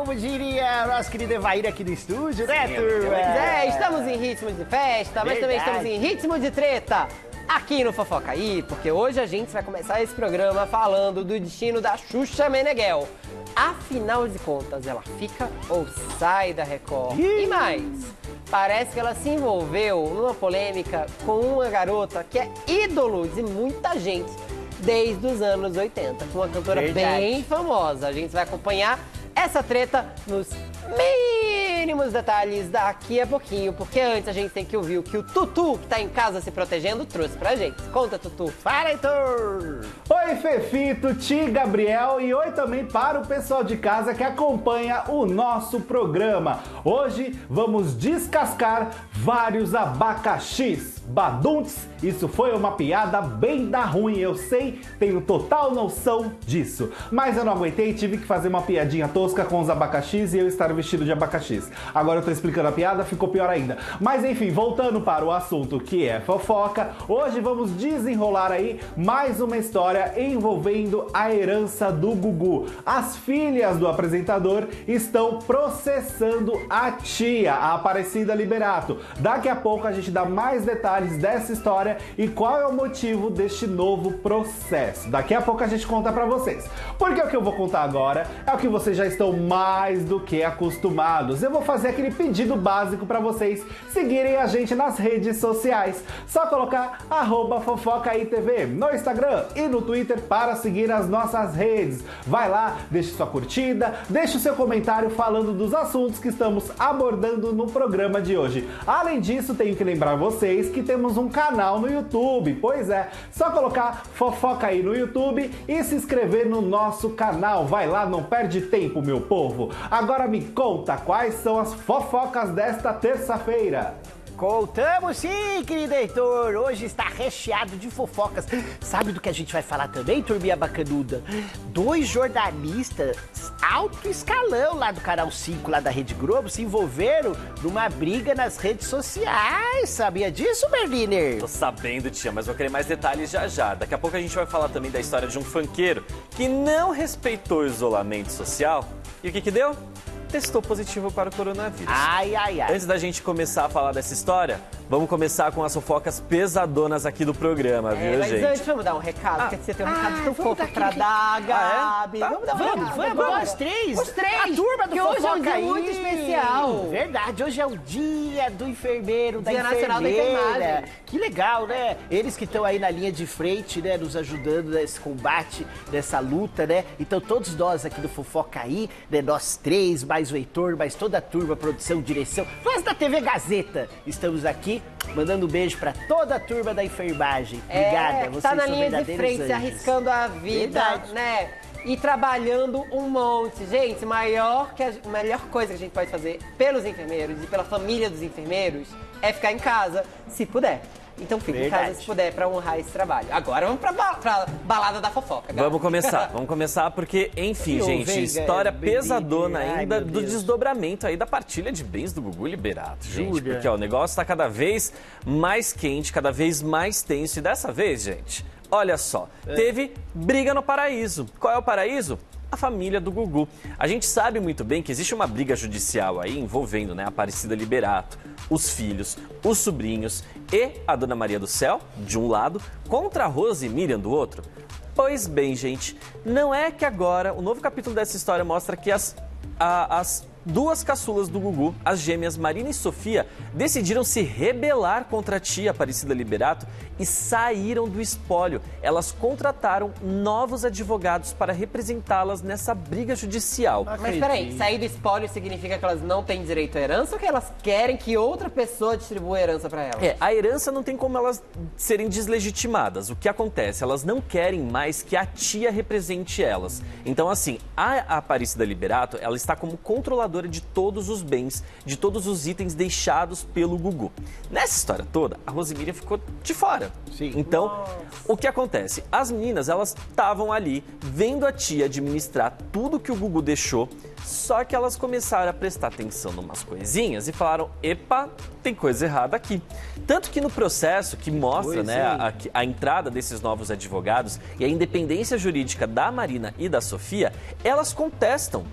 como diria nosso querido Evair aqui no estúdio, né, turma? Pois é, estamos em ritmo de festa, mas também estamos em ritmo de treta aqui no Fofoca Aí, porque hoje a gente vai começar esse programa falando do destino da Xuxa Meneghel. Afinal de contas, ela fica ou sai da Record? E mais, parece que ela se envolveu numa polêmica com uma garota que é ídolo de muita gente desde os anos 80, com uma cantora bem famosa. A gente vai acompanhar essa treta nos mínimos detalhes daqui a pouquinho, porque antes a gente tem que ouvir o que o Tutu, que tá em casa se protegendo, trouxe pra gente. Conta, Tutu. Fala, Heitor! Oi, Fefito, Ti, Gabriel e oi também para o pessoal de casa que acompanha o nosso programa. Hoje vamos descascar vários abacaxis. Badunts, isso foi uma piada bem da ruim, eu sei, tenho total noção disso. Mas eu não aguentei e tive que fazer uma piadinha tosca com os abacaxis e eu estar vestido de abacaxis. Agora eu tô explicando a piada, ficou pior ainda. Mas enfim, voltando para o assunto que é fofoca, hoje vamos desenrolar aí mais uma história envolvendo a herança do Gugu. As filhas do apresentador estão processando a tia, a Aparecida Liberato. Daqui a pouco a gente dá mais detalhes dessa história e qual é o motivo deste novo processo. Daqui a pouco a gente conta pra vocês. Porque o que eu vou contar agora é o que vocês já estão mais do que acostumados. Eu vou fazer aquele pedido básico pra vocês seguirem a gente nas redes sociais. Só colocar @fofocaitv no Instagram e no Twitter para seguir as nossas redes. Vai lá, deixe sua curtida, deixe o seu comentário falando dos assuntos que estamos abordando no programa de hoje. Além disso, tenho que lembrar vocês que temos um canal no YouTube. Pois é, só colocar Fofoca Aí no YouTube e se inscrever no nosso canal. Vai lá, não perde tempo, meu povo. Agora me conta quais são as fofocas desta terça-feira. Contamos sim, querido Heitor. Hoje está recheado de fofocas. Sabe do que a gente vai falar também, turminha bacanuda? 2 jornalistas alto escalão lá do Canal 5, lá da Rede Globo, se envolveram numa briga nas redes sociais. Sabia disso, Berliner? Tô sabendo, tia, mas vou querer mais detalhes já já. Daqui a pouco a gente vai falar também da história de um funkeiro que não respeitou o isolamento social. E o que que deu? Testou positivo para o coronavírus. Ai, ai, ai. Antes da gente começar a falar dessa história, vamos começar com as fofocas pesadonas aqui do programa, viu, mas gente? antes vamos dar um recado, porque você tem um recado tão fofo pra dar, Gabi. Tá. Vamos dar um Vamos, recado. nós três. Os três. A turma do que hoje é um dia Fofoca muito Aí. especial. Verdade, hoje é o dia do enfermeiro, da Dia enfermeira. Nacional da Enfermagem. Que legal, né? Eles que estão aí na linha de frente, né, nos ajudando nesse combate, nessa luta, né? Então todos nós aqui do Fofoca Aí, né, nós três, mais o Heitor, mais toda a turma, produção, direção, nós da TV Gazeta, estamos aqui mandando um beijo pra toda a turma da enfermagem. Obrigada, vocês tá na são linha de verdadeiros frente, se anjos. arriscando a vida, Verdade. né? E trabalhando um monte. Gente, melhor coisa que a gente pode fazer pelos enfermeiros e pela família dos enfermeiros é ficar em casa, se puder. Então fica em casa se puder pra honrar esse trabalho. Agora vamos pra balada da fofoca, Gabi. Vamos começar porque, enfim, gente, Veiga, história pesadona ai, ainda meu do Deus. desdobramento aí da partilha de bens do Gugu Liberato, gente. Jura? Porque ó, o negócio tá cada vez mais quente, cada vez mais tenso e dessa vez, gente, olha só, teve briga no Paraíso. Qual é o Paraíso? A família do Gugu. A gente sabe muito bem que existe uma briga judicial aí envolvendo, né, a Aparecida Liberato, os filhos, os sobrinhos e a Dona Maria do Céu, de um lado, contra a Rose e Miriam do outro. Pois bem, gente, não é que agora o novo capítulo dessa história mostra que as duas caçulas do Gugu, as gêmeas Marina e Sofia, decidiram se rebelar contra a tia Aparecida Liberato e saíram do espólio. Elas contrataram novos advogados para representá-las nessa briga judicial. Mas peraí, sair do espólio significa que elas não têm direito à herança ou que elas querem que outra pessoa distribua a herança pra elas? A herança não tem como elas serem deslegitimadas. O que acontece? Elas não querem mais que a tia represente elas. Então, assim, a Aparecida Liberato, ela está como controladora de todos os bens, de todos os itens deixados pelo Gugu. Nessa história toda, a Rosemíria ficou de fora. Sim. Então, o que acontece? As meninas, elas estavam ali vendo a tia administrar tudo que o Gugu deixou, só que elas começaram a prestar atenção em umas coisinhas e falaram, epa, tem coisa errada aqui. Tanto que no processo que mostra, né, a entrada desses novos advogados e a independência jurídica da Marina e da Sofia, elas contestam.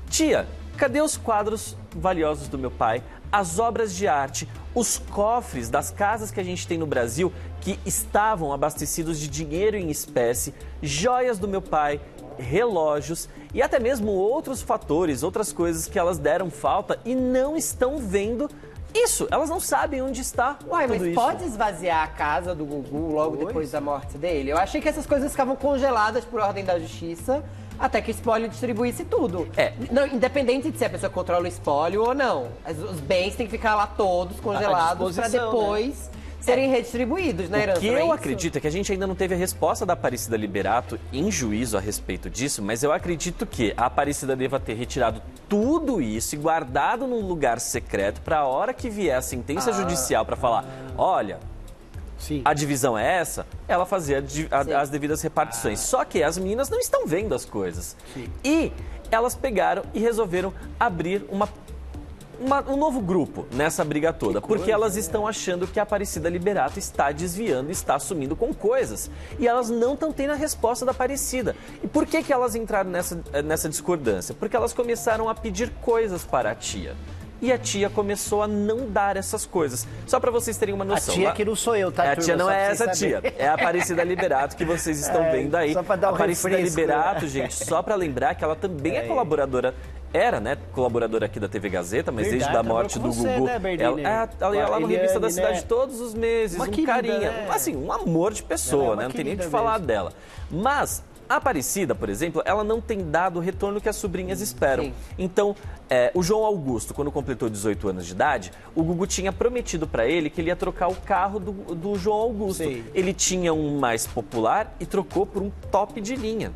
Tia, Cadê os quadros valiosos do meu pai? As obras de arte, os cofres das casas que a gente tem no Brasil que estavam abastecidos de dinheiro em espécie, joias do meu pai, relógios e até mesmo outros fatores, outras coisas que elas deram falta e não estão vendo isso. Elas não sabem onde está Uai, tudo mas isso. pode esvaziar a casa do Gugu logo depois da morte dele? Eu achei que essas coisas ficavam congeladas por ordem da justiça até que o espólio distribuísse tudo. Não, independente de se a pessoa controla o espólio ou não. Os bens têm que ficar lá todos congelados para depois serem redistribuídos na herança. O que eu acredito é que a gente ainda não teve a resposta da Aparecida Liberato em juízo a respeito disso, mas eu acredito que a Aparecida deva ter retirado tudo isso e guardado num lugar secreto para a hora que vier a sentença judicial para falar, olha, a divisão é essa, ela fazia as devidas repartições. Só que as meninas não estão vendo as coisas. E elas pegaram e resolveram abrir um novo grupo nessa briga toda, porque elas estão achando que a Aparecida Liberato está desviando, está assumindo com coisas. E elas não estão tendo a resposta da Aparecida. E por que elas entraram nessa discordância? Porque elas começaram a pedir coisas para a tia. E a tia começou a não dar essas coisas. Só para vocês terem uma noção. A tia que não sou eu, tá, A tia não é essa tia. É a Aparecida Liberato que vocês estão vendo aí. Só pra dar a Aparecida refresco, Liberato, gente, só para lembrar que ela também é colaboradora. Era, né, colaboradora aqui da TV Gazeta, mas desde a morte do Gugu, ela ia lá no Revista da Cidade todos os meses, carinha, assim, um amor de pessoa, né, não tem nem o que falar dela. Mas a Aparecida, por exemplo, ela não tem dado o retorno que as sobrinhas esperam. Sim. Então, o João Augusto, quando completou 18 anos de idade, o Gugu tinha prometido para ele que ele ia trocar o carro do João Augusto. Sim. Ele tinha um mais popular e trocou por um top de linha.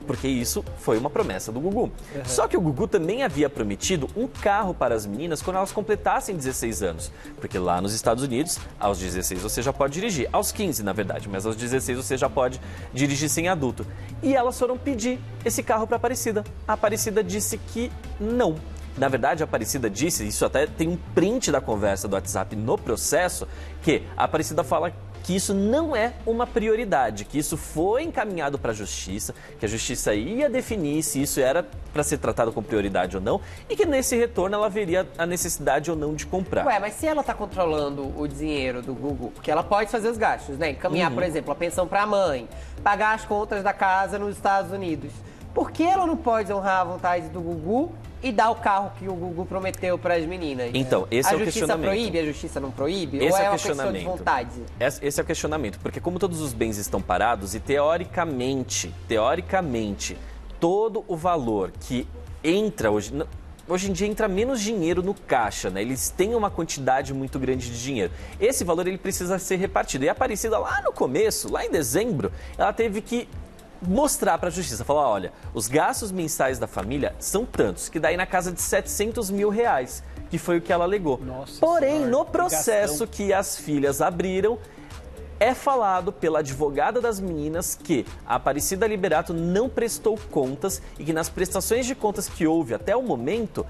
Porque isso foi uma promessa do Gugu. Só que o Gugu também havia prometido um carro para as meninas quando elas completassem 16 anos. Porque lá nos Estados Unidos, aos 16 você já pode dirigir. Aos 15, na verdade, mas aos 16 você já pode dirigir sem adulto. E elas foram pedir esse carro para a Aparecida. A Aparecida disse que não. Na verdade, a Aparecida disse, isso até tem um print da conversa do WhatsApp no processo, que a Aparecida fala que isso não é uma prioridade, que isso foi encaminhado para a Justiça, que a Justiça ia definir se isso era para ser tratado com prioridade ou não, e que nesse retorno ela veria a necessidade ou não de comprar. Ué, mas se ela está controlando o dinheiro do Gugu, porque ela pode fazer os gastos, né? Encaminhar, por exemplo, a pensão para a mãe, pagar as contas da casa nos Estados Unidos, por que ela não pode honrar a vontade do Gugu e dar o carro que o Gugu prometeu para as meninas? Então, esse é o questionamento. A Justiça proíbe, a Justiça não proíbe? Esse ou é uma o questionamento. Questão de vontade? Esse é o questionamento, porque como todos os bens estão parados e teoricamente, todo o valor que entra hoje em dia entra menos dinheiro no caixa, né? Eles têm uma quantidade muito grande de dinheiro. Esse valor ele precisa ser repartido. E a Aparecida lá no começo, lá em dezembro, ela teve que mostrar para a Justiça, falar, olha, os gastos mensais da família são tantos, que daí na casa de 700 mil reais, que foi o que ela alegou. Nossa Porém, senhora, no processo que as filhas abriram, é falado pela advogada das meninas que a Aparecida Liberato não prestou contas e que nas prestações de contas que houve até o momento,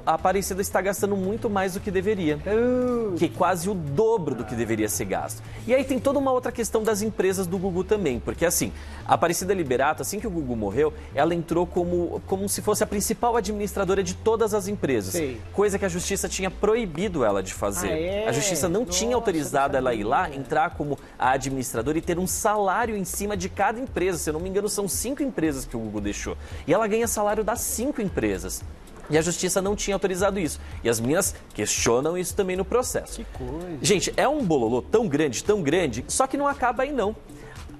a Aparecida está gastando muito mais do que deveria, que é quase o dobro do que deveria ser gasto. E aí tem toda uma outra questão das empresas do Gugu também, porque assim, a Aparecida Liberato, assim que o Gugu morreu, ela entrou como se fosse a principal administradora de todas as empresas, coisa que a Justiça tinha proibido ela de fazer. A Justiça não tinha autorizado ela a ir lá, entrar como a administradora e ter um salário em cima de cada empresa. Se eu não me engano, são 5 empresas que o Gugu deixou. E ela ganha salário das 5 empresas. E a Justiça não tinha autorizado isso. E as meninas questionam isso também no processo. Que coisa. Gente, é um bololô tão grande, só que não acaba aí não.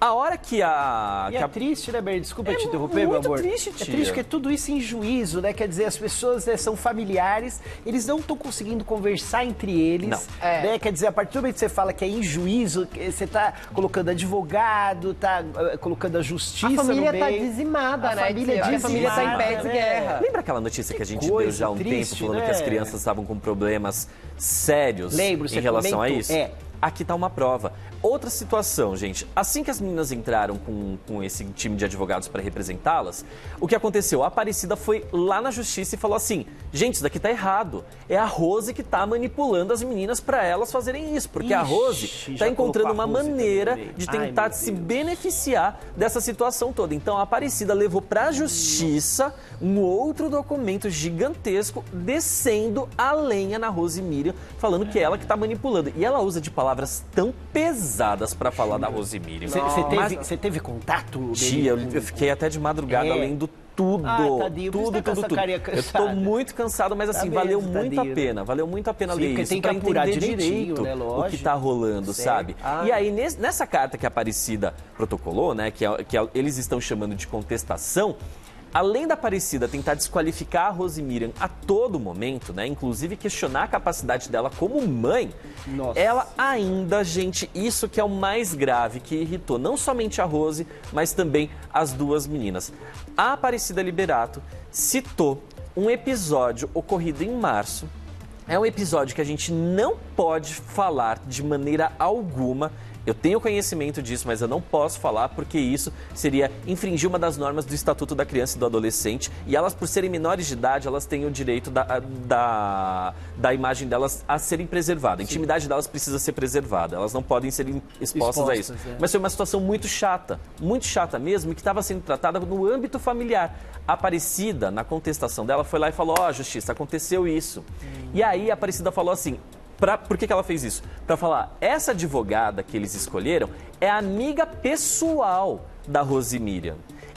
A hora que a... E é triste, né, Bernie? Desculpa te interromper, meu amor. É muito triste, tia. É triste porque tudo isso em juízo, né? Quer dizer, as pessoas são familiares, eles não estão conseguindo conversar entre eles. Não. Né? Quer dizer, a partir do momento que você fala que é em juízo, você está colocando advogado, está colocando a justiça no meio. A família está dizimada, né? A família está em pé de guerra. Lembra aquela notícia que a gente deu já há um tempo, falando que as crianças estavam com problemas sérios em relação a isso? Aqui tá uma prova. Outra situação, gente. Assim que as meninas entraram com esse time de advogados para representá-las, o que aconteceu? A Aparecida foi lá na justiça e falou assim: gente, isso daqui tá errado. É a Rose que tá manipulando as meninas para elas fazerem isso. Porque a Rose tá encontrando uma maneira de tentar se beneficiar dessa situação toda. Então a Aparecida levou pra justiça um outro documento gigantesco descendo a lenha na Rose Miriam, falando que é ela que tá manipulando. E ela usa de palavras tão pesadas pra falar da Rose Miriam. Você teve contato? Tia, eu fiquei até de madrugada lendo tudo. Tadinho, tudo. Eu tô muito cansado, mas assim, valeu muito a pena. Valeu muito a pena ler isso, pra entender direito, né, o que tá rolando, sabe? E aí, nessa carta que a Aparecida protocolou, né, que eles estão chamando de contestação, além da Aparecida tentar desqualificar a Rose Miriam a todo momento, né, inclusive questionar a capacidade dela como mãe, ela ainda, gente, isso que é o mais grave, que irritou não somente a Rose, mas também as duas meninas. A Aparecida Liberato citou um episódio ocorrido em março. É um episódio que a gente não pode falar de maneira alguma. Eu tenho conhecimento disso, mas eu não posso falar porque isso seria infringir uma das normas do Estatuto da Criança e do Adolescente, e elas, por serem menores de idade, elas têm o direito da imagem delas a serem preservada. A intimidade delas precisa ser preservada, elas não podem ser expostas a isso. Mas foi uma situação muito chata mesmo, que estava sendo tratada no âmbito familiar. A Aparecida, na contestação dela, foi lá e falou: ó, justiça, aconteceu isso. E aí a Aparecida falou assim: por que ela fez isso? Para falar, essa advogada que eles escolheram é amiga pessoal da Rose Miriam.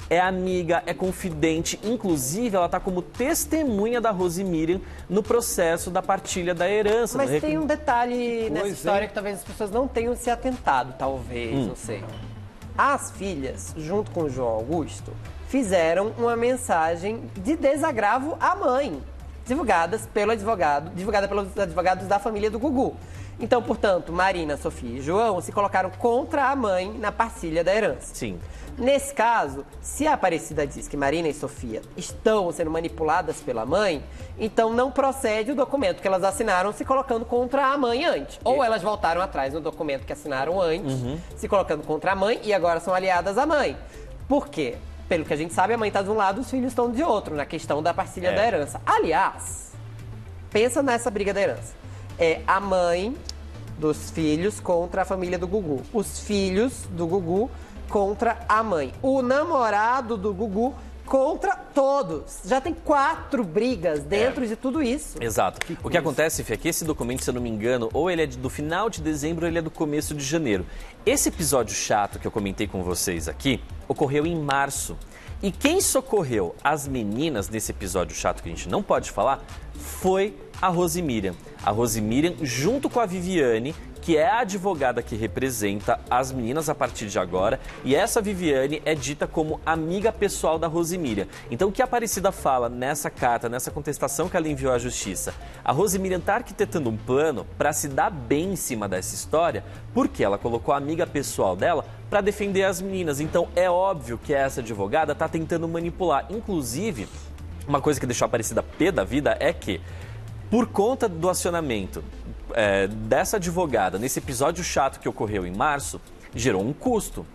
É amiga, é confidente, inclusive ela está como testemunha da Rose Miriam no processo da partilha da herança. Mas tem um detalhe nessa história que talvez as pessoas não tenham se atentado, talvez, não sei. As filhas, junto com o João Augusto, fizeram uma mensagem de desagravo à mãe, divulgada pelos advogados da família do Gugu. Então, portanto, Marina, Sofia e João se colocaram contra a mãe na partilha da herança. Sim. Nesse caso, se a Aparecida diz que Marina e Sofia estão sendo manipuladas pela mãe, então não procede o documento que elas assinaram se colocando contra a mãe antes. Ou elas voltaram atrás no documento que assinaram antes, se colocando contra a mãe e agora são aliadas à mãe. Por quê? Pelo que a gente sabe, a mãe está de um lado, os filhos estão de outro, na questão da partilha da herança. Aliás, pensa nessa briga da herança. É a mãe dos filhos contra a família do Gugu. Os filhos do Gugu contra a mãe. O namorado do Gugu contra todos. Já tem 4 brigas dentro de tudo isso. Exato. O que acontece, Fê, é que esse documento, se eu não me engano, ou ele é do final de dezembro ou ele é do começo de janeiro. Esse episódio chato que eu comentei com vocês aqui ocorreu em março. E quem socorreu as meninas nesse episódio chato que a gente não pode falar foi a Rose Miriam. A Rose Miriam, junto com a Viviane, que é a advogada que representa as meninas a partir de agora, e essa Viviane é dita como amiga pessoal da Rose Miriam. Então, o que a Aparecida fala nessa carta, nessa contestação que ela enviou à justiça? A Rose Miriam está arquitetando um plano para se dar bem em cima dessa história, porque ela colocou a amiga pessoal dela para defender as meninas. Então, é óbvio que essa advogada está tentando manipular. Inclusive, uma coisa que deixou a Aparecida pé da vida é que, por conta do acionamento dessa advogada, nesse episódio chato que ocorreu em março, gerou um custo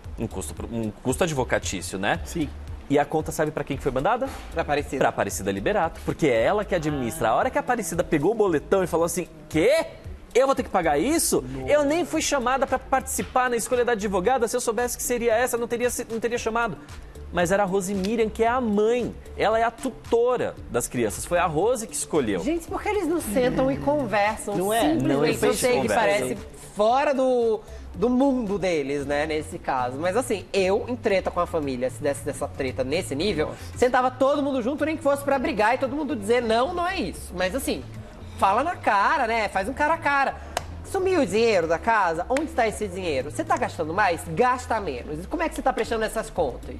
advocatício, né? Sim. E a conta, sabe para quem que foi mandada? Pra Aparecida. Pra Aparecida Liberato, porque é ela que administra. A hora que a Aparecida pegou o boletão e falou assim: quê? Eu vou ter que pagar isso? Nossa. Eu nem fui chamada para participar na escolha da advogada. Se eu soubesse que seria essa, não teria chamado. Mas era a Rose Miriam, que é a mãe. Ela é a tutora das crianças. Foi a Rose que escolheu. Gente, por que eles não sentam e conversam? Não é? Simplesmente, eu sei que parece fora do mundo deles, né, nesse caso. Mas assim, eu, em treta com a família, se desse dessa treta nesse nível, sentava todo mundo junto, nem que fosse pra brigar e todo mundo dizer, não é isso. Mas assim, fala na cara, né, faz um cara a cara. Sumiu o dinheiro da casa? Onde está esse dinheiro? Você está gastando mais? Gasta menos. Como é que você está prestando essas contas?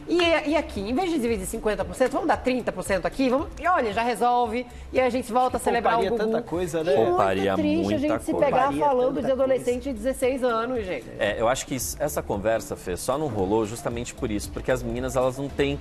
E aqui, em vez de dividir 50%, vamos dar 30% aqui? E olha, já resolve. E a gente volta a celebrar o Gugu. Tanta coisa, né? Pouparia muito triste muita a gente se coisa. pegar falando de adolescente de 16 anos, gente. Eu acho que essa conversa, Fê, só não rolou justamente por isso. Porque as meninas, elas não têm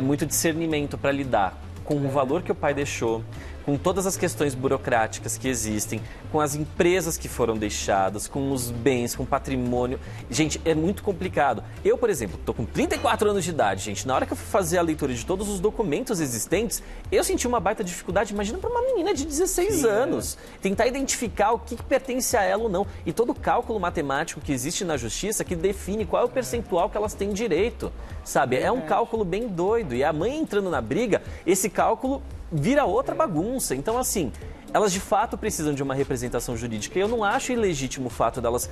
muito discernimento para lidar com o valor que o pai deixou, com todas as questões burocráticas que existem, com as empresas que foram deixadas, com os bens, com o patrimônio. Gente, é muito complicado. Eu, por exemplo, estou com 34 anos de idade, gente. Na hora que eu fui fazer a leitura de todos os documentos existentes, eu senti uma baita dificuldade. Imagina para uma menina de 16 anos. Tentar identificar o que pertence a ela ou não. E todo o cálculo matemático que existe na justiça que define qual é o percentual que elas têm direito, sabe? É um cálculo bem doido. E a mãe entrando na briga, esse cálculo vira outra bagunça. Então, assim, elas de fato precisam de uma representação jurídica. E eu não acho ilegítimo o fato delas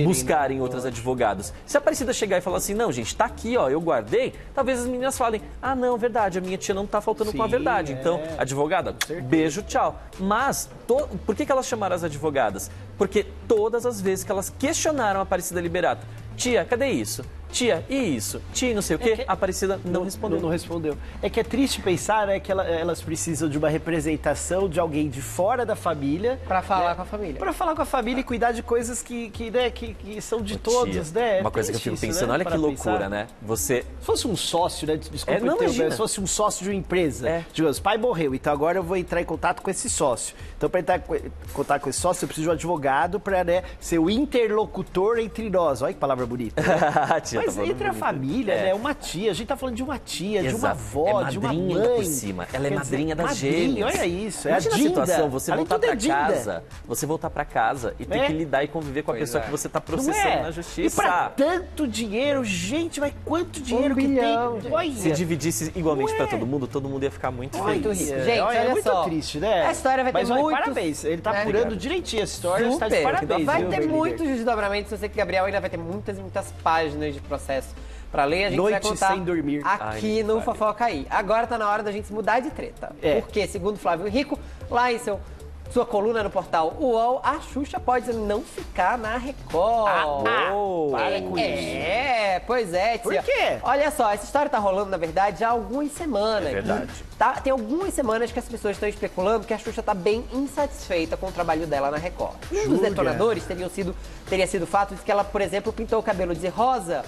buscarem outras advogadas. Se a Aparecida chegar e falar assim, não, gente, tá aqui, ó, eu guardei, talvez as meninas falem, ah, não, verdade, a minha tia não tá faltando com a verdade. Então, advogada, beijo, tchau. Mas, por que elas chamaram as advogadas? Porque todas as vezes que elas questionaram a Aparecida Liberato, tia, cadê isso? Tia, e isso? Tia, não sei o quê? A Aparecida não respondeu. Não respondeu. É que é triste pensar, né, que elas precisam de uma representação de alguém de fora da família. Pra falar com a família. Pra falar com a família e cuidar de coisas que são de todos, né? Uma coisa que eu fico pensando, olha que loucura, né? Você... Se fosse um sócio, né? Desculpa, não, imagina. Se fosse um sócio de uma empresa. Digamos, pai morreu, então agora eu vou entrar em contato com esse sócio. Então, para entrar em contato com esse sócio, eu preciso de um advogado para, né, ser o interlocutor entre nós. Olha que palavra bonita. Né? Mas entre a família, né? Uma tia. A gente tá falando de uma tia, de uma avó, de uma mãe. Por cima. Ela é madrinha das gêmeas. Olha isso. Imagina a situação, você voltar pra casa. Você voltar pra casa e ter que lidar e conviver com a pessoa que você tá processando na justiça. E pra tanto dinheiro, gente, mas quanto dinheiro que tem? Olha. Se dividisse igualmente pra todo mundo ia ficar muito Muito feliz. rico. Gente, olha é muito só. triste, né? A história vai ter mas, muito... parabéns. Ele tá apurando direitinho essa história. Está de parabéns. Vai viu, ter meu muitos líder? desdobramentos. Eu sei que Gabriel ainda vai ter muitas e muitas páginas de processo pra ler. A gente vai Noite contar sem dormir. aqui no Fofoca Aí. Agora tá na hora da gente mudar de treta. Porque, segundo Flávio Rico, lá em sua coluna no portal UOL, a Xuxa pode não ficar na Record. Para com isso. Pois é, tia. Por quê? Olha só, essa história tá rolando, na verdade, há algumas semanas. É verdade. Tem algumas semanas que as pessoas estão especulando que a Xuxa tá bem insatisfeita com o trabalho dela na Record. Um dos detonadores teria sido o fato de que ela, por exemplo, pintou o cabelo de rosa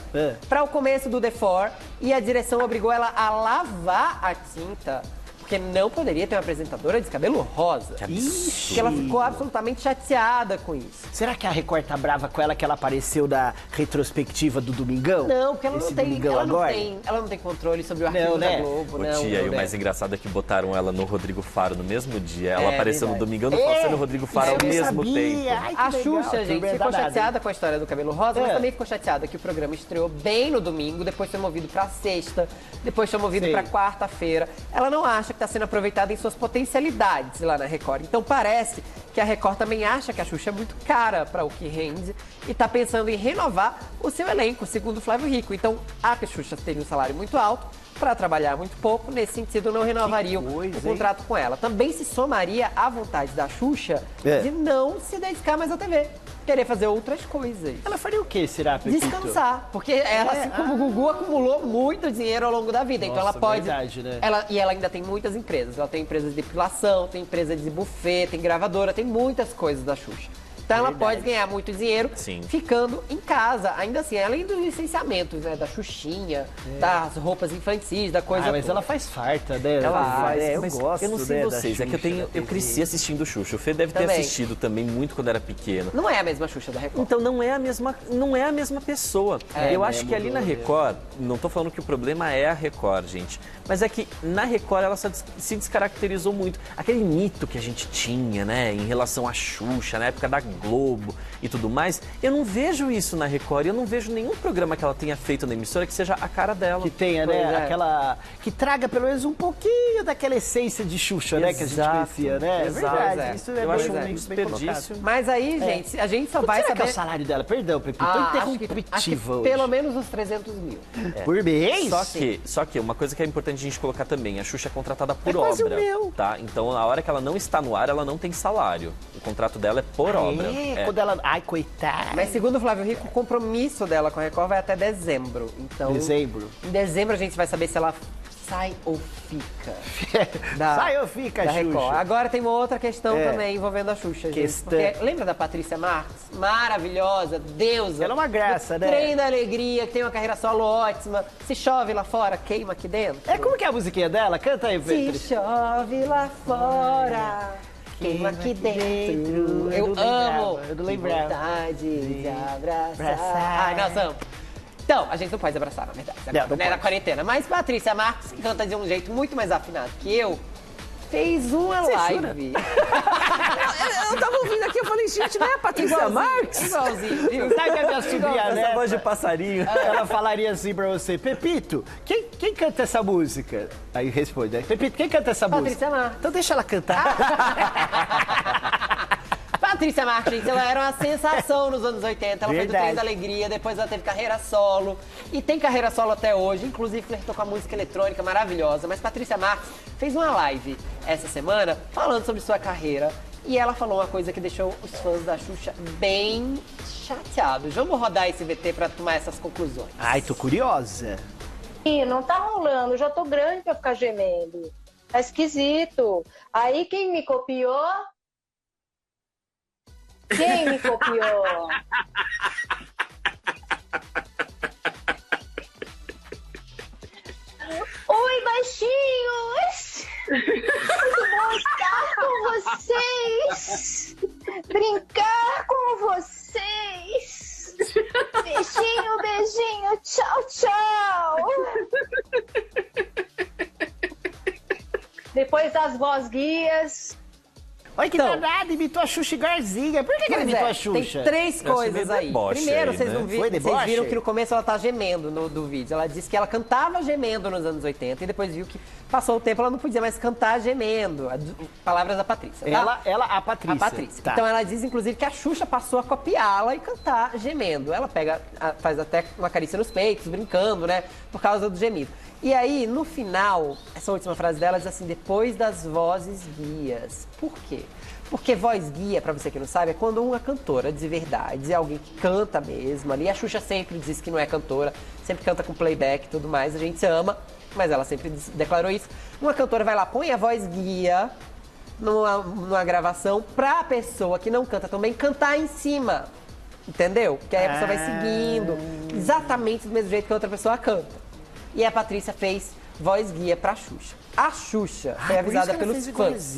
para o começo do The Four e a direção obrigou ela a lavar a tinta. Porque não poderia ter uma apresentadora de cabelo rosa. Ixi, ela ficou absolutamente chateada com isso. Será que a Record tá brava com ela que ela apareceu na retrospectiva do Domingão? Não, porque ela não tem, Domingão ela não tem controle sobre o arquivo da Globo. E o mais engraçado é que botaram ela no Rodrigo Faro no mesmo dia. Ela apareceu no Domingão do Faustino e no Rodrigo Faro ao mesmo tempo. Ai, a Xuxa, gente, ficou chateada hein? com a história do cabelo rosa, mas também ficou chateada que o programa estreou bem no domingo, depois foi movido pra sexta, depois foi movido pra quarta-feira. Ela não acha que tá sendo aproveitada em suas potencialidades lá na Record. Então parece que a Record também acha que a Xuxa é muito cara para o que rende e tá pensando em renovar o seu elenco, segundo Flávio Rico. Então a Xuxa tem um salário muito alto para trabalhar muito pouco, nesse sentido não renovaria o contrato com ela. Também se somaria à vontade da Xuxa de não se dedicar mais à TV. Querer fazer outras coisas. Ela faria o quê, será, Pepito? Descansar. Porque ela, assim como o Gugu, acumulou muito dinheiro ao longo da vida. Nossa, então ela pode... verdade, né? Ela ainda tem muitas empresas. Ela tem empresa de depilação, tem empresa de buffet, tem gravadora, tem muitas coisas da Xuxa. Então ela pode ganhar muito dinheiro ficando em casa. Ainda assim, além dos licenciamentos, né? Da Xuxinha, das roupas infantis, da coisa mas toda. ela faz farta, né? Ela faz, eu gosto, eu não sei vocês, é que eu cresci assistindo Xuxa. O Fê deve ter assistido também muito quando era pequeno. Não é a mesma Xuxa da Record. Então não é a mesma pessoa. Eu acho que ali na Record, não tô falando que o problema é a Record, gente, mas é que na Record ela se descaracterizou muito. Aquele mito que a gente tinha, né, em relação à Xuxa, na época da Globo e tudo mais, eu não vejo isso na Record, eu não vejo nenhum programa que ela tenha feito na emissora que seja a cara dela. Que tenha, né, aquela... que traga pelo menos um pouquinho daquela essência de Xuxa, né, que a gente conhecia, né? É verdade, isso eu acho um desperdício. Mas aí, gente, a gente só vai saber... que é o salário dela? Perdão, Pepe, tô interruptiva hoje. Pelo menos uns 300 mil. Por mês? Só que uma coisa que é importante a gente colocar também, a Xuxa é contratada por quase obra, o meu. tá? Então, na hora que ela não está no ar, ela não tem salário. O contrato dela é por obra. Quando ela... Ai, coitada. Mas segundo o Flávio Rico, o compromisso dela com a Record vai até dezembro. Então, Dezembro? Em dezembro a gente vai saber se ela Sai ou Fica. Sai ou fica, da Xuxa? Record. Agora tem uma outra questão também envolvendo a Xuxa, gente. Questão. Porque lembra da Patrícia Marques? Maravilhosa, deusa. Ela é uma graça, do né? Trem da Alegria, que tem uma carreira solo ótima. Se chove lá fora, queima aqui dentro. Como que é a musiquinha dela? Canta aí, Se Patrícia. chove lá fora, queima aqui dentro. Eu amo. Eu não lembrava. Vontade de abraçar. Abraçar. Ai, nós amamos. Então, a gente não pode abraçar, na verdade, agora, Não né, pode. na quarentena. Mas Patrícia Marques, que canta de um jeito muito mais afinado que eu, fez uma live. Eu tava ouvindo aqui, eu falei, gente, não é a Patrícia Marques? Igualzinho, viu? Sabe que a minha sobrinha, Essa né? voz de passarinho. Ela falaria assim pra você, Pepito, quem canta essa música? Aí responde, né? Pepito, quem canta essa Patrícia música? Marques. Então deixa ela cantar. Patrícia Marques, gente, ela era uma sensação nos anos 80. Ela fez o Verdade. Trem da Alegria, depois ela teve carreira solo. E tem carreira solo até hoje, inclusive flertou com a música eletrônica maravilhosa. Mas Patrícia Marques fez uma live essa semana falando sobre sua carreira. E ela falou uma coisa que deixou os fãs da Xuxa bem chateados. Vamos rodar esse VT pra tomar essas conclusões. Ai, tô curiosa. Ih, não tá rolando, eu já tô grande pra ficar gemendo. Tá esquisito. Aí quem me copiou? Quem me copiou? Oi, baixinhos! Muito bom estar com vocês! Brincar com vocês! Beijinho, beijinho, tchau, tchau! Depois das voz guias. Olha que Então. danada, imitou a Xuxa Garzinha. Por que ela Pois imitou é, a Xuxa? tem três coisas meio aí. deboche Primeiro, aí, vocês né? não Foi viram, vocês deboche? viram que no começo ela tá gemendo do vídeo. Ela disse que ela cantava gemendo nos anos 80 e depois viu que passou o tempo, ela não podia mais cantar gemendo. Palavras da Patrícia, tá? A Patrícia. A Patrícia. Tá. Então ela diz, inclusive, que a Xuxa passou a copiá-la e cantar gemendo. Ela pega, faz até uma carícia nos peitos, brincando, né? Por causa do gemido. E aí, no final, essa última frase dela diz assim, depois das vozes guias. Por quê? Porque voz guia, pra você que não sabe, é quando uma cantora de verdade, é alguém que canta mesmo ali. A Xuxa sempre diz que não é cantora, sempre canta com playback e tudo mais, a gente ama, mas ela sempre declarou isso. Uma cantora vai lá, põe a voz guia numa gravação pra pessoa que não canta também cantar em cima, entendeu? Que aí a pessoa vai seguindo, exatamente do mesmo jeito que a outra pessoa canta. E a Patrícia fez voz guia pra Xuxa. A Xuxa foi avisada pelos fãs.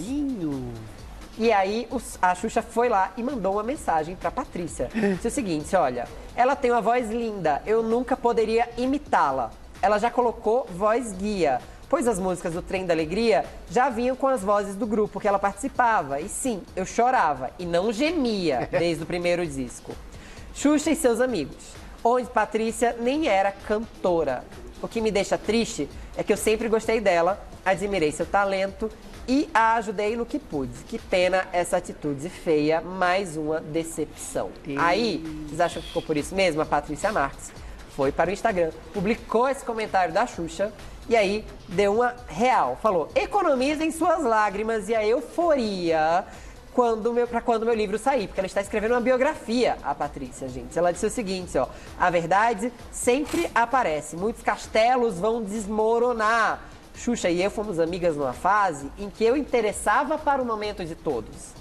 E aí a Xuxa foi lá e mandou uma mensagem pra Patrícia. Disse o seguinte, olha, ela tem uma voz linda, eu nunca poderia imitá-la. Ela já colocou voz guia, pois as músicas do Trem da Alegria já vinham com as vozes do grupo que ela participava. E sim, eu chorava e não gemia desde o primeiro disco. Xuxa e seus amigos, onde Patrícia nem era cantora. O que me deixa triste é que eu sempre gostei dela, admirei seu talento e a ajudei no que pude. Que pena essa atitude feia, mais uma decepção. Aí, vocês acham que ficou por isso mesmo? A Patrícia Marques foi para o Instagram, publicou esse comentário da Xuxa e aí deu uma real. Falou, economizem suas lágrimas e a euforia pra quando meu livro sair. Porque ela está escrevendo uma biografia, a Patrícia, gente. Ela disse o seguinte, ó. A verdade sempre aparece. Muitos castelos vão desmoronar. Xuxa e eu fomos amigas numa fase em que eu interessava para o momento de todos.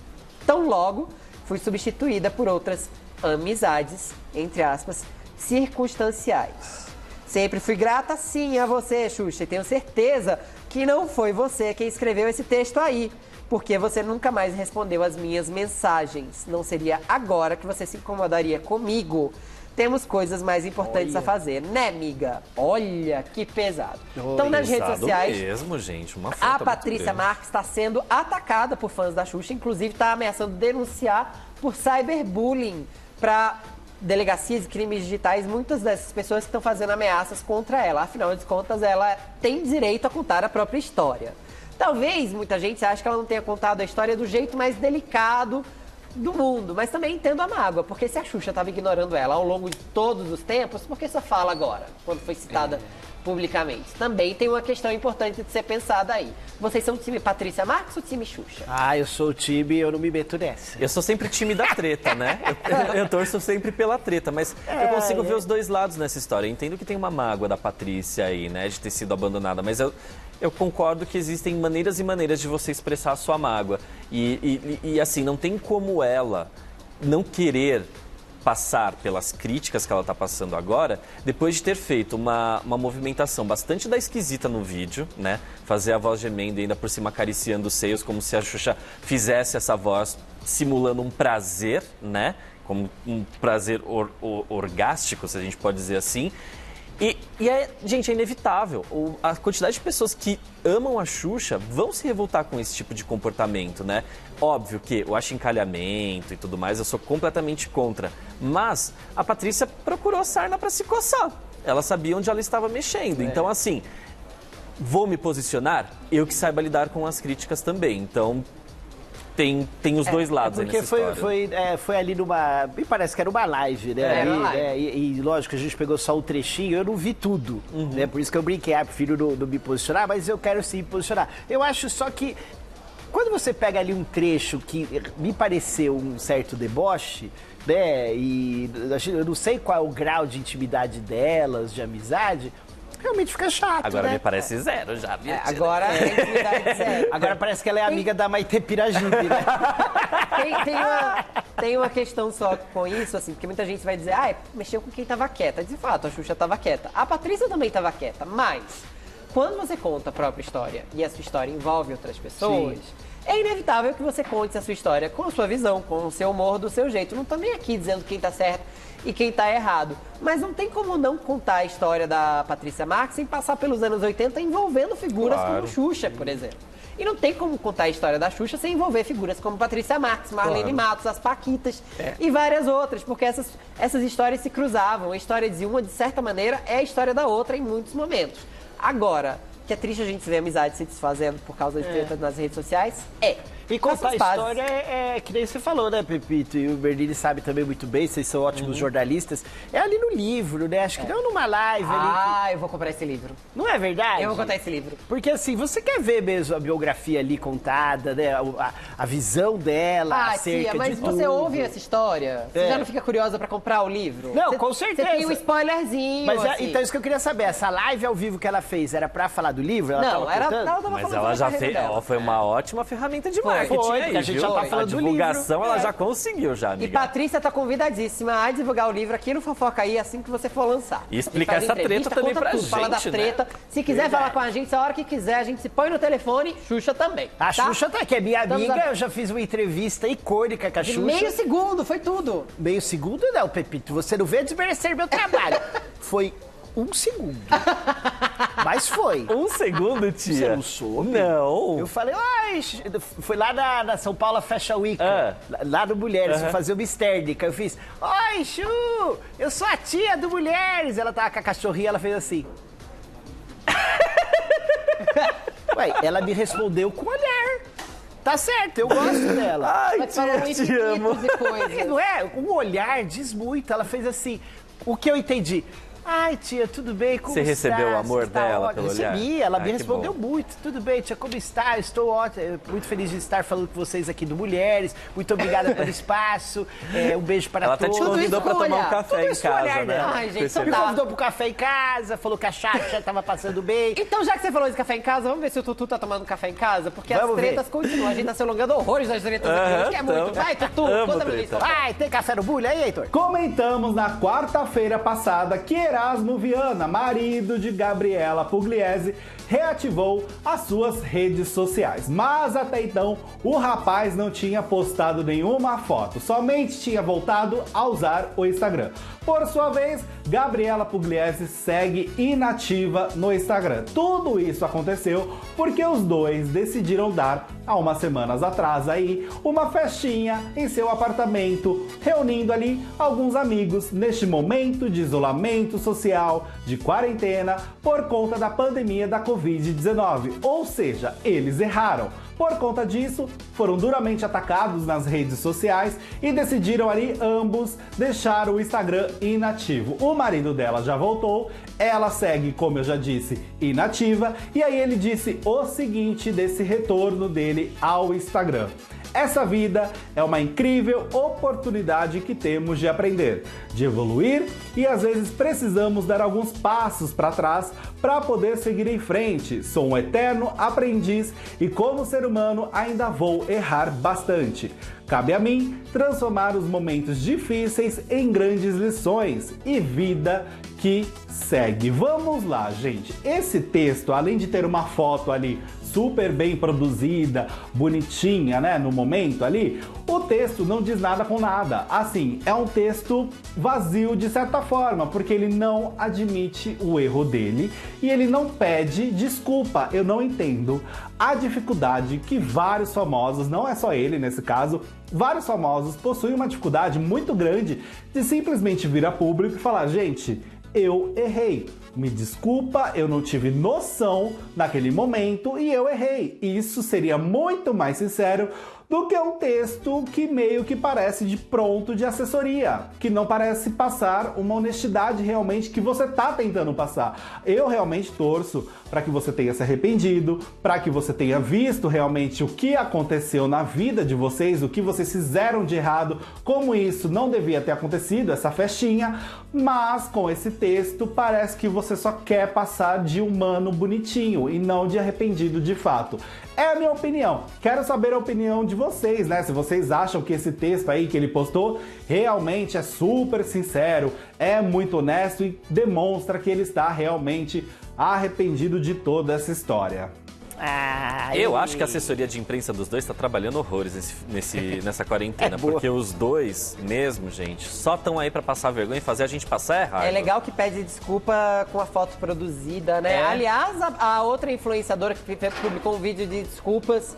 Tão logo, fui substituída por outras amizades, entre aspas, circunstanciais. Sempre fui grata, sim, a você, Xuxa, e tenho certeza que não foi você quem escreveu esse texto aí, porque você nunca mais respondeu as minhas mensagens. Não seria agora que você se incomodaria comigo. Temos coisas mais importantes a fazer, né, amiga? Olha que pesado. Então, nas redes Pesado sociais, mesmo, gente. Uma foto a muito Patrícia grande. Marques está sendo atacada por fãs da Xuxa, inclusive está ameaçando denunciar por cyberbullying para delegacias de crimes digitais, muitas dessas pessoas que estão fazendo ameaças contra ela. Afinal de contas, ela tem direito a contar a própria história. Talvez muita gente ache que ela não tenha contado a história do jeito mais delicado do mundo, mas também entendo a mágoa, porque se a Xuxa estava ignorando ela ao longo de todos os tempos, por que só fala agora, quando foi citada publicamente? Também tem uma questão importante de ser pensada aí. Vocês são o time Patrícia Marques ou time Xuxa? Ah, eu sou o time, eu não me meto nessa. Eu sou sempre time da treta, né? Eu torço sempre pela treta, mas eu consigo ver os dois lados nessa história. Eu entendo que tem uma mágoa da Patrícia aí, né, de ter sido abandonada, mas eu concordo que existem maneiras e maneiras de você expressar a sua mágoa. E assim, não tem como ela não querer passar pelas críticas que ela está passando agora, depois de ter feito uma movimentação bastante da esquisita no vídeo, né? Fazer a voz gemendo e ainda por cima acariciando os seios, como se a Xuxa fizesse essa voz simulando um prazer, né? Como um prazer orgástico, se a gente pode dizer assim. Gente, é inevitável. A quantidade de pessoas que amam a Xuxa vão se revoltar com esse tipo de comportamento, né? Óbvio que o achincalhamento e tudo mais, eu sou completamente contra. Mas a Patrícia procurou sarna para se coçar. Ela sabia onde ela estava mexendo. Então, assim, vou me posicionar? Eu que saiba lidar com as críticas também. Então, tem os dois lados aí nessa história. Porque foi ali numa... Me parece que era uma live, né? Era uma live. Né? E lógico, a gente pegou só um trechinho, eu não vi tudo, né? Por isso que eu brinquei, prefiro não me posicionar, mas eu quero sim me posicionar. Eu acho só que quando você pega ali um trecho que me pareceu um certo deboche, né? E eu não sei qual é o grau de intimidade delas, de amizade, realmente fica chato, Agora né? me parece zero já. Agora é intimidade zero. Agora parece que ela é amiga da Maite Pirajimbe, né? Tem uma questão só com isso, assim, porque muita gente vai dizer, mexeu com quem tava quieta. De fato, a Xuxa tava quieta. A Patrícia também tava quieta, mas quando você conta a própria história e a sua história envolve outras pessoas, é inevitável que você conte a sua história com a sua visão, com o seu humor, do seu jeito. Não tô nem aqui dizendo quem tá certo e quem tá errado. Mas não tem como não contar a história da Patrícia Marques sem passar pelos anos 80 envolvendo figuras como Xuxa, por exemplo. E não tem como contar a história da Xuxa sem envolver figuras como Patrícia Marques, Marlene Matos, as Paquitas e várias outras, porque essas histórias se cruzavam. A história de uma, de certa maneira, é a história da outra em muitos momentos. Agora, que é triste a gente ver a amizade se desfazendo por causa de tretas nas redes sociais, E contar a história é que nem você falou, né, Pepito? E o Bernini sabe também muito bem, vocês são ótimos jornalistas. É ali no livro, né? Acho que não numa live ali. Eu vou comprar esse livro. Não é verdade? Eu vou contar esse livro. Porque assim, você quer ver mesmo a biografia ali contada, né? A visão dela acerca tia, mas de tudo. você ouve essa história? Você já não fica curiosa pra comprar o livro? Não, com certeza. Você tem um spoilerzinho, Mas assim. então isso que eu queria saber, essa live ao vivo que ela fez, era pra falar do livro? Ela Não, tava contando? Mas ela já fez, foi uma ótima ferramenta de marketing Foi, aí, porque a gente viu? já tá falando do divulgação livro. ela já conseguiu já, E amiga. Patrícia tá convidadíssima a divulgar o livro aqui no Fofoca aí assim que você for lançar. E explicar A gente faz essa treta entrevista, também conta pra tudo, fala da gente, treta. né? Se quiser Verdade. falar com a gente a hora que quiser, a gente se põe no telefone, Xuxa também. A Xuxa tá, que é minha Estamos amiga, a- eu já fiz uma entrevista icônica com a De Xuxa. meio segundo, foi tudo. Meio segundo não, Pepito. Você não veio desmerecer meu trabalho. Foi 1 segundo. Mas foi. 1 segundo, tia? Você não soube? Não. Eu falei, foi lá na São Paulo Fashion Week, lá no Mulheres, fui fazer uma externica. Eu fiz, oi, Chu, eu sou a tia do Mulheres. Ela tava com a cachorrinha, ela fez assim. Ué, ela me respondeu com olhar. Tá certo, eu gosto dela. Ai, Mas falou tia, te amo. infinitos e coisas. Não é? Um olhar diz muito. Ela fez assim. O que eu entendi? Ai, tia, tudo bem? Como Você está? recebeu o amor Você está dela ótima?" pelo olhar? Recebi, ela me que respondeu bom. muito. Tudo bem, tia, como está? Estou ótima, muito feliz de estar falando com vocês aqui do Mulheres. Muito obrigada pelo espaço. Um beijo para Ela até todos. te convidou pra isso com tomar um olhar. café Tudo em isso com olhar casa, né? dela. Ai, gente, Percebi. Me Tá. convidou pro café em casa, falou que a Chacha tava passando bem. Então, já que você falou de café em casa, vamos ver se o Tutu tá tomando café em casa, porque Vamos as tretas continuam. A gente tá se alongando horrores das tretas aqui hoje, que é muito. então. Vai, Tutu, Amo conta pra mim. treta. Ai, tem café no bulho aí, Heitor? Comentamos na quarta-feira passada que Erasmo Viana, marido de Gabriela Pugliese, reativou as suas redes sociais. Mas até então, o rapaz não tinha postado nenhuma foto, somente tinha voltado a usar o Instagram. Por sua vez, Gabriela Pugliese segue inativa no Instagram. Tudo isso aconteceu porque os dois decidiram dar há umas semanas atrás aí, uma festinha em seu apartamento, reunindo ali alguns amigos neste momento de isolamento social, de quarentena, por conta da pandemia da Covid-19. Ou seja, eles erraram. Por conta disso, foram duramente atacados nas redes sociais e decidiram ali ambos deixar o Instagram inativo. O marido dela já voltou, ela segue, como eu já disse, inativa, e aí ele disse o seguinte desse retorno dele ao Instagram: essa vida é uma incrível oportunidade que temos de aprender, de evoluir e às vezes precisamos dar alguns passos para trás para poder seguir em frente. Sou um eterno aprendiz e como ser humano ainda vou errar bastante. Cabe a mim transformar os momentos difíceis em grandes lições e vida que segue. Vamos lá, gente. Esse texto, além de ter uma foto ali super bem produzida, bonitinha, né, no momento ali, o texto não diz nada com nada. Assim, é um texto vazio de certa forma, porque ele não admite o erro dele e ele não pede desculpa. Eu não entendo a dificuldade que vários famosos, não é só ele nesse caso, vários famosos possuem uma dificuldade muito grande de simplesmente vir a público e falar: gente, eu errei. Me desculpa, eu não tive noção naquele momento e eu errei. Isso seria muito mais sincero do que um texto que meio que parece de pronto de assessoria, que não parece passar uma honestidade realmente que você tá tentando passar. Eu realmente torço para que você tenha se arrependido, para que você tenha visto realmente o que aconteceu na vida de vocês, o que vocês fizeram de errado, como isso não devia ter acontecido, essa festinha, mas com esse texto parece que você só quer passar de humano bonitinho e não de arrependido de fato. É a minha opinião. Quero saber a opinião de vocês, né? Se vocês acham que esse texto aí que ele postou realmente é super sincero, é muito honesto e demonstra que ele está realmente arrependido de toda essa história. Eu acho que a assessoria de imprensa dos dois está trabalhando horrores nessa quarentena, porque os dois mesmo, gente, só estão aí para passar vergonha e fazer a gente passar errado. É legal que pede desculpa com a foto produzida, né? Aliás, a outra influenciadora que publicou um vídeo de desculpas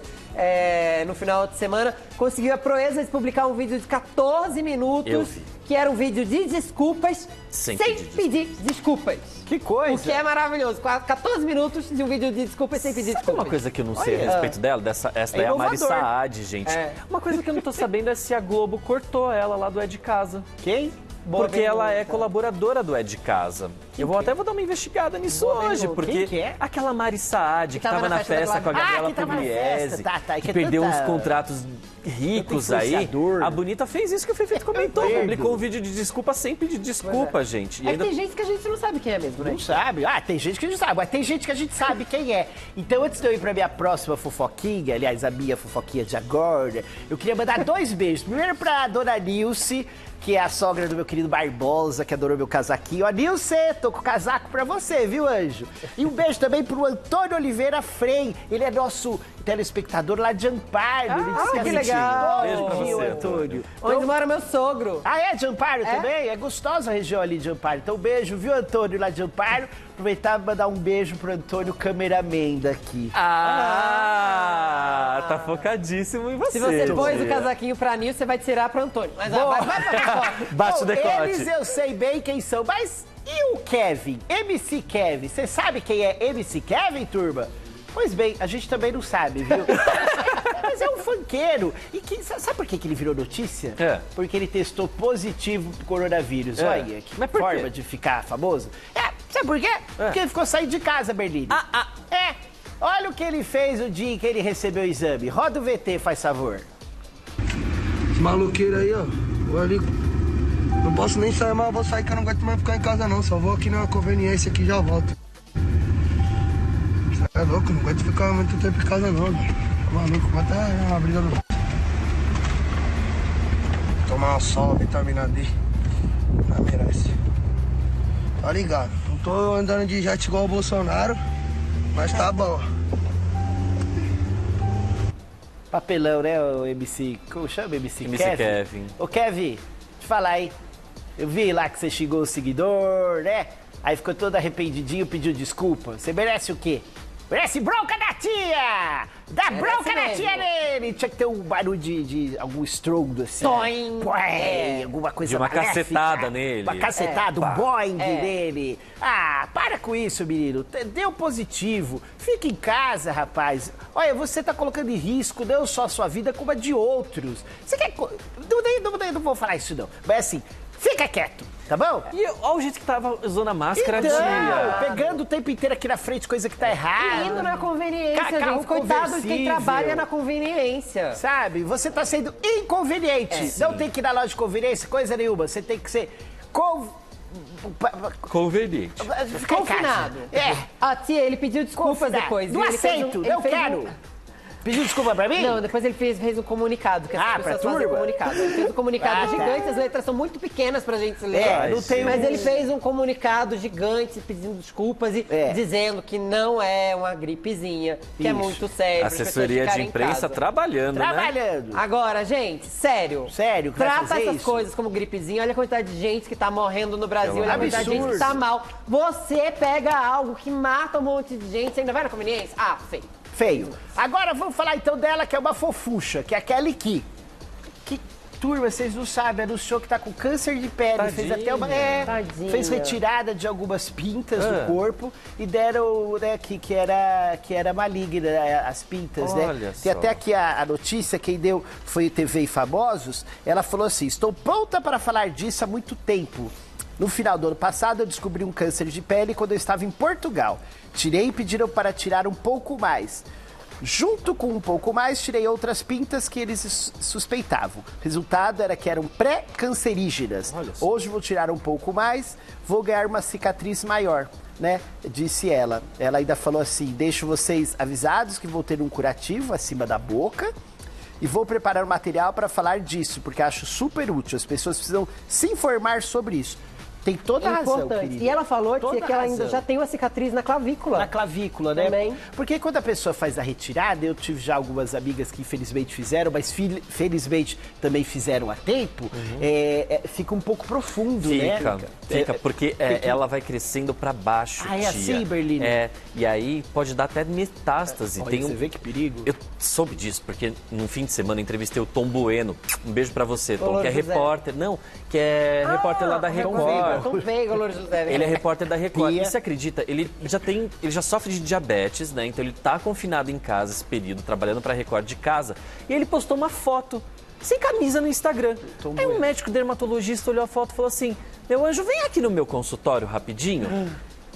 no final de semana conseguiu a proeza de publicar um vídeo de 14 minutos, que era um vídeo de desculpas, sem pedir desculpas. Que coisa! O que é maravilhoso. 14 minutos de um vídeo de desculpas sem pedir desculpas. Uma coisa que eu não sei a respeito dela, essa daí é a Mari Saad, gente. Uma coisa que eu não tô sabendo é se a Globo cortou ela lá do É de Casa. Quem? Porque ela é colaboradora do É de Casa. Eu vou dar uma investigada nisso hoje, porque quem que é? Aquela Mari Saad que tava na festa com a Gabriela Pugliese, que perdeu uns contratos ricos aí. A Bonita fez isso que o Fefito comentou, publicou um vídeo de desculpa sem pedir desculpa, gente. E ainda... tem gente que a gente não sabe quem é mesmo, né? Não sabe? Tem gente que a gente sabe, mas tem gente que a gente sabe quem é. Então, antes de eu ir pra minha próxima fofoquinha, aliás, a minha fofoquinha de agora, eu queria mandar 2 beijos. Primeiro pra dona Nilce, que é a sogra do meu querido Barbosa, que adorou meu casaquinho. Ó, Nilce, tô com o casaco pra você, viu, anjo? E um beijo também pro Antônio Oliveira Frei. Ele é nosso telespectador lá de Amparo. Ele disse que legal. Beijo pra você, Antônio. Onde mora meu sogro. É de Amparo também? É gostosa a região ali de Amparo. Então, beijo, viu, Antônio, lá de Amparo. Aproveitar e mandar um beijo pro Antônio, cameraman daqui. Tá focadíssimo em você. Se você pôs o casaquinho pra Nil, você vai tirar pro Antônio. Mas vai pra bate o decote. Eles eu sei bem quem são, mas e o Kevin? MC Kevin. Você sabe quem é MC Kevin, turma? Pois bem, a gente também não sabe, viu? Mas é um funkeiro. E sabe por que ele virou notícia? Porque ele testou positivo pro coronavírus. Olha, que forma de ficar famoso. Sabe por quê? Porque ele ficou saindo de casa, Berlini. Olha o que ele fez o dia em que ele recebeu o exame. Roda o VT, faz favor. Esse maluqueiro aí, ó. Vou ali. Não posso nem sair, mas vou sair que eu não aguento mais ficar em casa, não. Só vou aqui na conveniência aqui e já volto. Você é louco, não aguento ficar muito tempo em casa, não, velho. Tá maluco, vai até uma briga no... Tomar uma sol, vitamina D. Não merece. Tá ligado? Não tô andando de jet igual o Bolsonaro, mas tá bom. Papelão, né, o MC... Como chama? MC Kevin. Ô, Kevin, te falar aí. Eu vi lá que você xingou o seguidor, né? Aí ficou todo arrependidinho, pediu desculpa. Você merece o quê? Parece bronca da tia! Dá bronca da mesmo. tia nele! Tinha que ter um barulho de algum estrondo assim. Toim. Alguma coisa De uma maléfica. cacetada nele. Uma cacetada, um boing nele. Ah, para com isso, menino. Deu positivo. Fica em casa, rapaz. Olha, você tá colocando em risco não só a sua vida, como a de outros. Você quer... Não vou falar isso, não. Mas assim, fica quieto, tá bom? E olha o jeito que tava usando a máscara, Então, tia. pegando o tempo inteiro aqui na frente, coisa que tá errada. Indo na conveniência, Carro gente. Coitado de quem conversível. trabalha na conveniência. Sabe? Você tá sendo inconveniente. Não tem que ir na loja de conveniência, coisa nenhuma. Você tem que ser Conveniente. ficar em casa. Confinado. A tia, ele pediu desculpas Confinado. depois. Não viu? Ele fez aceito, ele não fez quero. Pediu desculpa pra mim? Não, depois ele fez um comunicado, que as pra pessoas fazem turma? comunicado. Ele fez um comunicado Ah, tá. gigante, as letras são muito pequenas pra gente ler. não tem Mas um- ele fez um comunicado gigante pedindo desculpas e dizendo que não é uma gripezinha, que é Isso. muito sério. pras pessoas Assessoria de ficarem em imprensa casa. trabalhando, né? Trabalhando. Agora, gente, sério. Sério que vai Trata fazer essas isso? coisas como gripezinha. Olha a quantidade de gente que tá morrendo no Brasil. Olha a quantidade de gente que Absurdo. tá mal. Você pega algo que mata um monte de gente, você ainda vai na conveniência? Ah, feio. Feio. Agora vamos falar então dela, que é uma fofucha, que é a Kelly Key. Que turma, vocês não sabem, anunciou que tá com câncer de pele. Tadinha. Fez até uma. Tadinha. Fez retirada de algumas pintas do corpo e deram, né, que era maligna, as pintas, né? Olha Tem só. até aqui a notícia, quem deu foi TV e Famosos. Ela falou assim: estou pronta para falar disso há muito tempo. No final do ano passado, eu descobri um câncer de pele quando eu estava em Portugal. Tirei e pediram para tirar um pouco mais. Junto com um pouco mais, tirei outras pintas que eles suspeitavam. O resultado era que eram pré-cancerígenas. Hoje vou tirar um pouco mais, vou ganhar uma cicatriz maior, né? Disse ela. Ela ainda falou assim: deixo vocês avisados que vou ter um curativo acima da boca. E vou preparar um material para falar disso, porque acho super útil. As pessoas precisam se informar sobre isso. Tem toda a razão, Importante. querida. E ela falou Toda que ela ainda razão. já tem uma cicatriz na clavícula. Na clavícula, né? Também. Porque quando a pessoa faz a retirada, eu tive já algumas amigas que infelizmente fizeram, mas felizmente também fizeram a tempo, fica um pouco profundo, né? Fica, porque ela vai crescendo pra baixo, Ah, é tia. assim, Berlino? E aí pode dar até metástase. Olha, Tem você vê que perigo. Eu soube disso, porque no fim de semana eu entrevistei o Tom Bueno. Um beijo pra você, Tom, Louro que é José. repórter. Não, que é repórter lá da Record. Tom Veiga, Louro José. Ele é repórter da Record. Pia. E você acredita? Ele já sofre de diabetes, né? Então ele tá confinado em casa esse período, trabalhando pra Record de casa. E ele postou uma foto sem camisa no Instagram. Aí um médico dermatologista olhou a foto e falou assim: meu anjo, vem aqui no meu consultório rapidinho.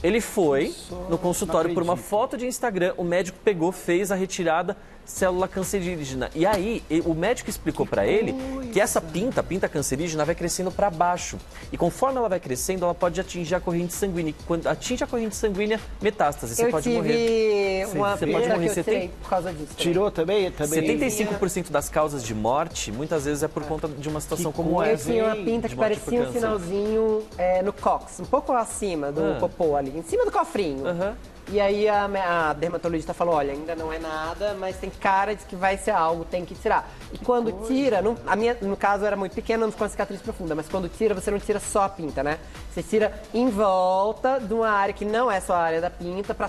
Ele foi no consultório por uma foto de Instagram, o médico pegou, fez a retirada, célula cancerígena. E aí, o médico explicou pra ele que essa pinta, a pinta cancerígena, vai crescendo pra baixo. E conforme ela vai crescendo, ela pode atingir a corrente sanguínea. E quando atinge a corrente sanguínea, metástase, você Eu pode morrer. tive uma Você pode pinta morrer, que você eu tirei tem? por causa disso. Tirou também? 75% das causas de morte, muitas vezes é por conta de uma situação como Eu essa. tinha uma pinta que de morte por parecia um câncer. sinalzinho no cóccix, um pouco acima do popô ali, em cima do cofrinho. Aham. E aí a dermatologista falou, olha, ainda não é nada, mas tem cara de que vai ser algo, tem que tirar. E quando tira, a minha, no caso, era muito pequena, não ficou uma cicatriz profunda, mas quando tira, você não tira só a pinta, né? Você tira em volta de uma área que não é só a área da pinta, para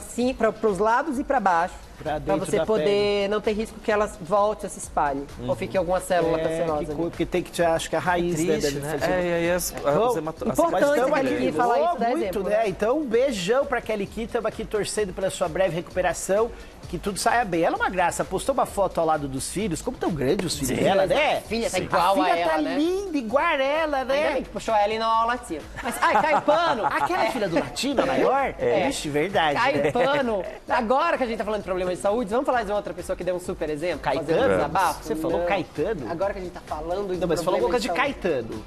os lados e para baixo. Pra Pra dentro você da poder pele. não ter risco que ela volte a se espalhe. Ou fique alguma célula cancerosa. que ali. coisa, porque tem que tirar, acho que a raiz, né? Triste, deve né? fazer- E aí Importante tamo Kelly Key aqui, falar isso, dá muito, exemplo, né? né? Então, um beijão pra Kelly Key, estamos aqui torcendo pela sua breve recuperação, que tudo saia bem. Ela é uma graça, postou uma foto ao lado dos filhos, como tão grande os filhos dela, né? A filha tá igual a a filha ela, tá né? linda, igual a ela, Ainda né? bem que puxou ela e não ao latino. Mas, ai, cai o pano. Aquela filha do latino, a maior? Ixi, verdade, Cai né? o pano. Agora que a gente tá falando de problemas de saúde, vamos falar de outra pessoa que deu um super exemplo? Caetano? Fazer um desabafo? Você falou Não. Caetano? Agora que a gente tá falando de Não, mas falou alguma problemas coisa de saúde. Caetano.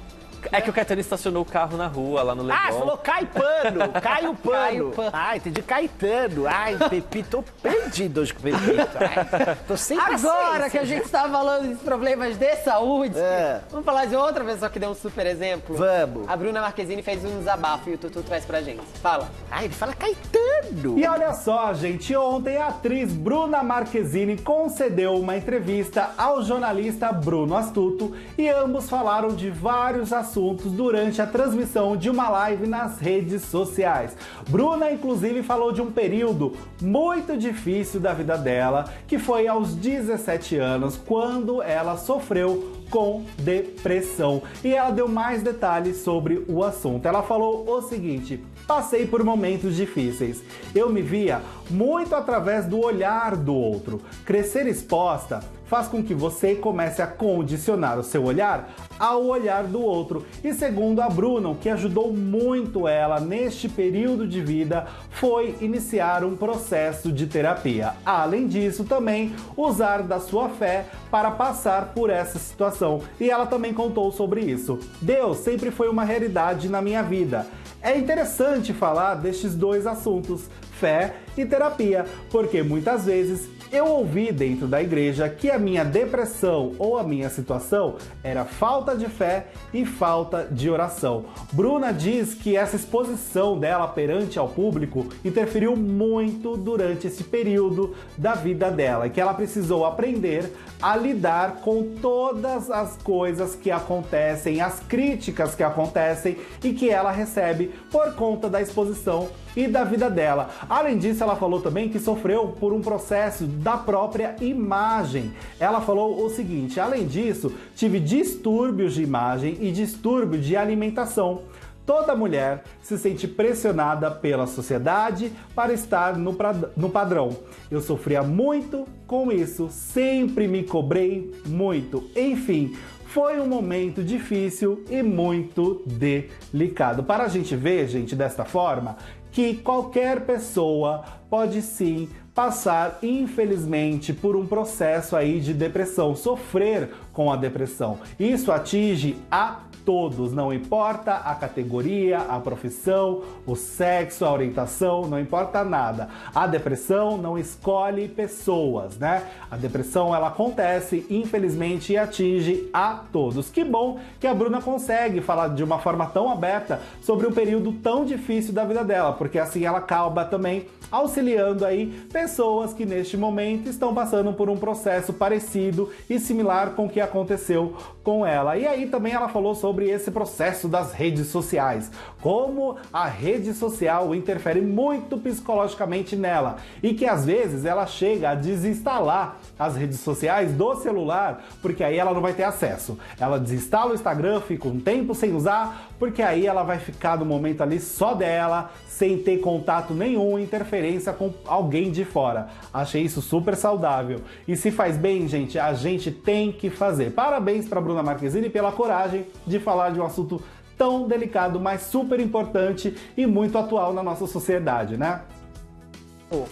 É que o Caetano estacionou o carro na rua, lá no Leblon. Ah, você falou Caipano, Caio Caio Pano. Pano. Ah, entendi, Caetano. Ai, Pepi, tô perdido hoje com o Pepito. Ai, tô sem Agora paciência. que a gente tá falando de problemas de saúde, É. vamos falar de outra pessoa que deu um super exemplo? Vamos. A Bruna Marquezine fez um desabafo e o Tutu traz pra gente. Fala. Ah, ele fala Caetano. E olha só, gente, ontem a atriz Bruna Marquezine concedeu uma entrevista ao jornalista Bruno Astuto e ambos falaram de vários assuntos assuntos durante a transmissão de uma live nas redes sociais. Bruna, inclusive, falou de um período muito difícil da vida dela, que foi aos 17 anos, quando ela sofreu com depressão. E ela deu mais detalhes sobre o assunto. Ela falou o seguinte: passei por momentos difíceis. Eu me via muito através do olhar do outro. Crescer exposta faz com que você comece a condicionar o seu olhar ao olhar do outro. E segundo a Bruna, o que ajudou muito ela neste período de vida foi iniciar um processo de terapia. Além disso, também usar da sua fé para passar por essa situação. E ela também contou sobre isso. Deus sempre foi uma realidade na minha vida. É interessante falar destes dois assuntos, fé e terapia, porque muitas vezes eu ouvi dentro da igreja que a minha depressão ou a minha situação era falta de fé e falta de oração. Bruna diz que essa exposição dela perante ao público interferiu muito durante esse período da vida dela e que ela precisou aprender a lidar com todas as coisas que acontecem, as críticas que acontecem e que ela recebe por conta da exposição e da vida dela. Além disso, ela falou também que sofreu por um processo da própria imagem. Ela falou o seguinte: além disso, tive distúrbios de imagem e distúrbio de alimentação. Toda mulher se sente pressionada pela sociedade para estar no padrão. Eu sofria muito com isso, sempre me cobrei muito. Enfim, foi um momento difícil e muito delicado. Para a gente ver, gente, desta forma, que qualquer pessoa pode sim passar, infelizmente, por um processo aí de depressão, sofrer com a depressão. Isso atinge a todos, não importa a categoria, a profissão, o sexo, a orientação, não importa nada. A depressão não escolhe pessoas, né? A depressão, ela acontece, infelizmente, e atinge a todos. Que bom que a Bruna consegue falar de uma forma tão aberta sobre um período tão difícil da vida dela, porque assim ela acaba também auxiliando aí pessoas que neste momento estão passando por um processo parecido e similar com o que aconteceu com ela. E aí também ela falou sobre esse processo das redes sociais, como a rede social interfere muito psicologicamente nela e que às vezes ela chega a desinstalar as redes sociais do celular, porque aí ela não vai ter acesso. Ela desinstala o Instagram, fica um tempo sem usar, porque aí ela vai ficar no momento ali só dela, sem ter contato nenhum, interferência com alguém de fora. Achei isso super saudável. E se faz bem, gente, a gente tem que fazer. Parabéns para Bruna Marquezine pela coragem de falar de um assunto tão delicado, mas super importante e muito atual na nossa sociedade, né?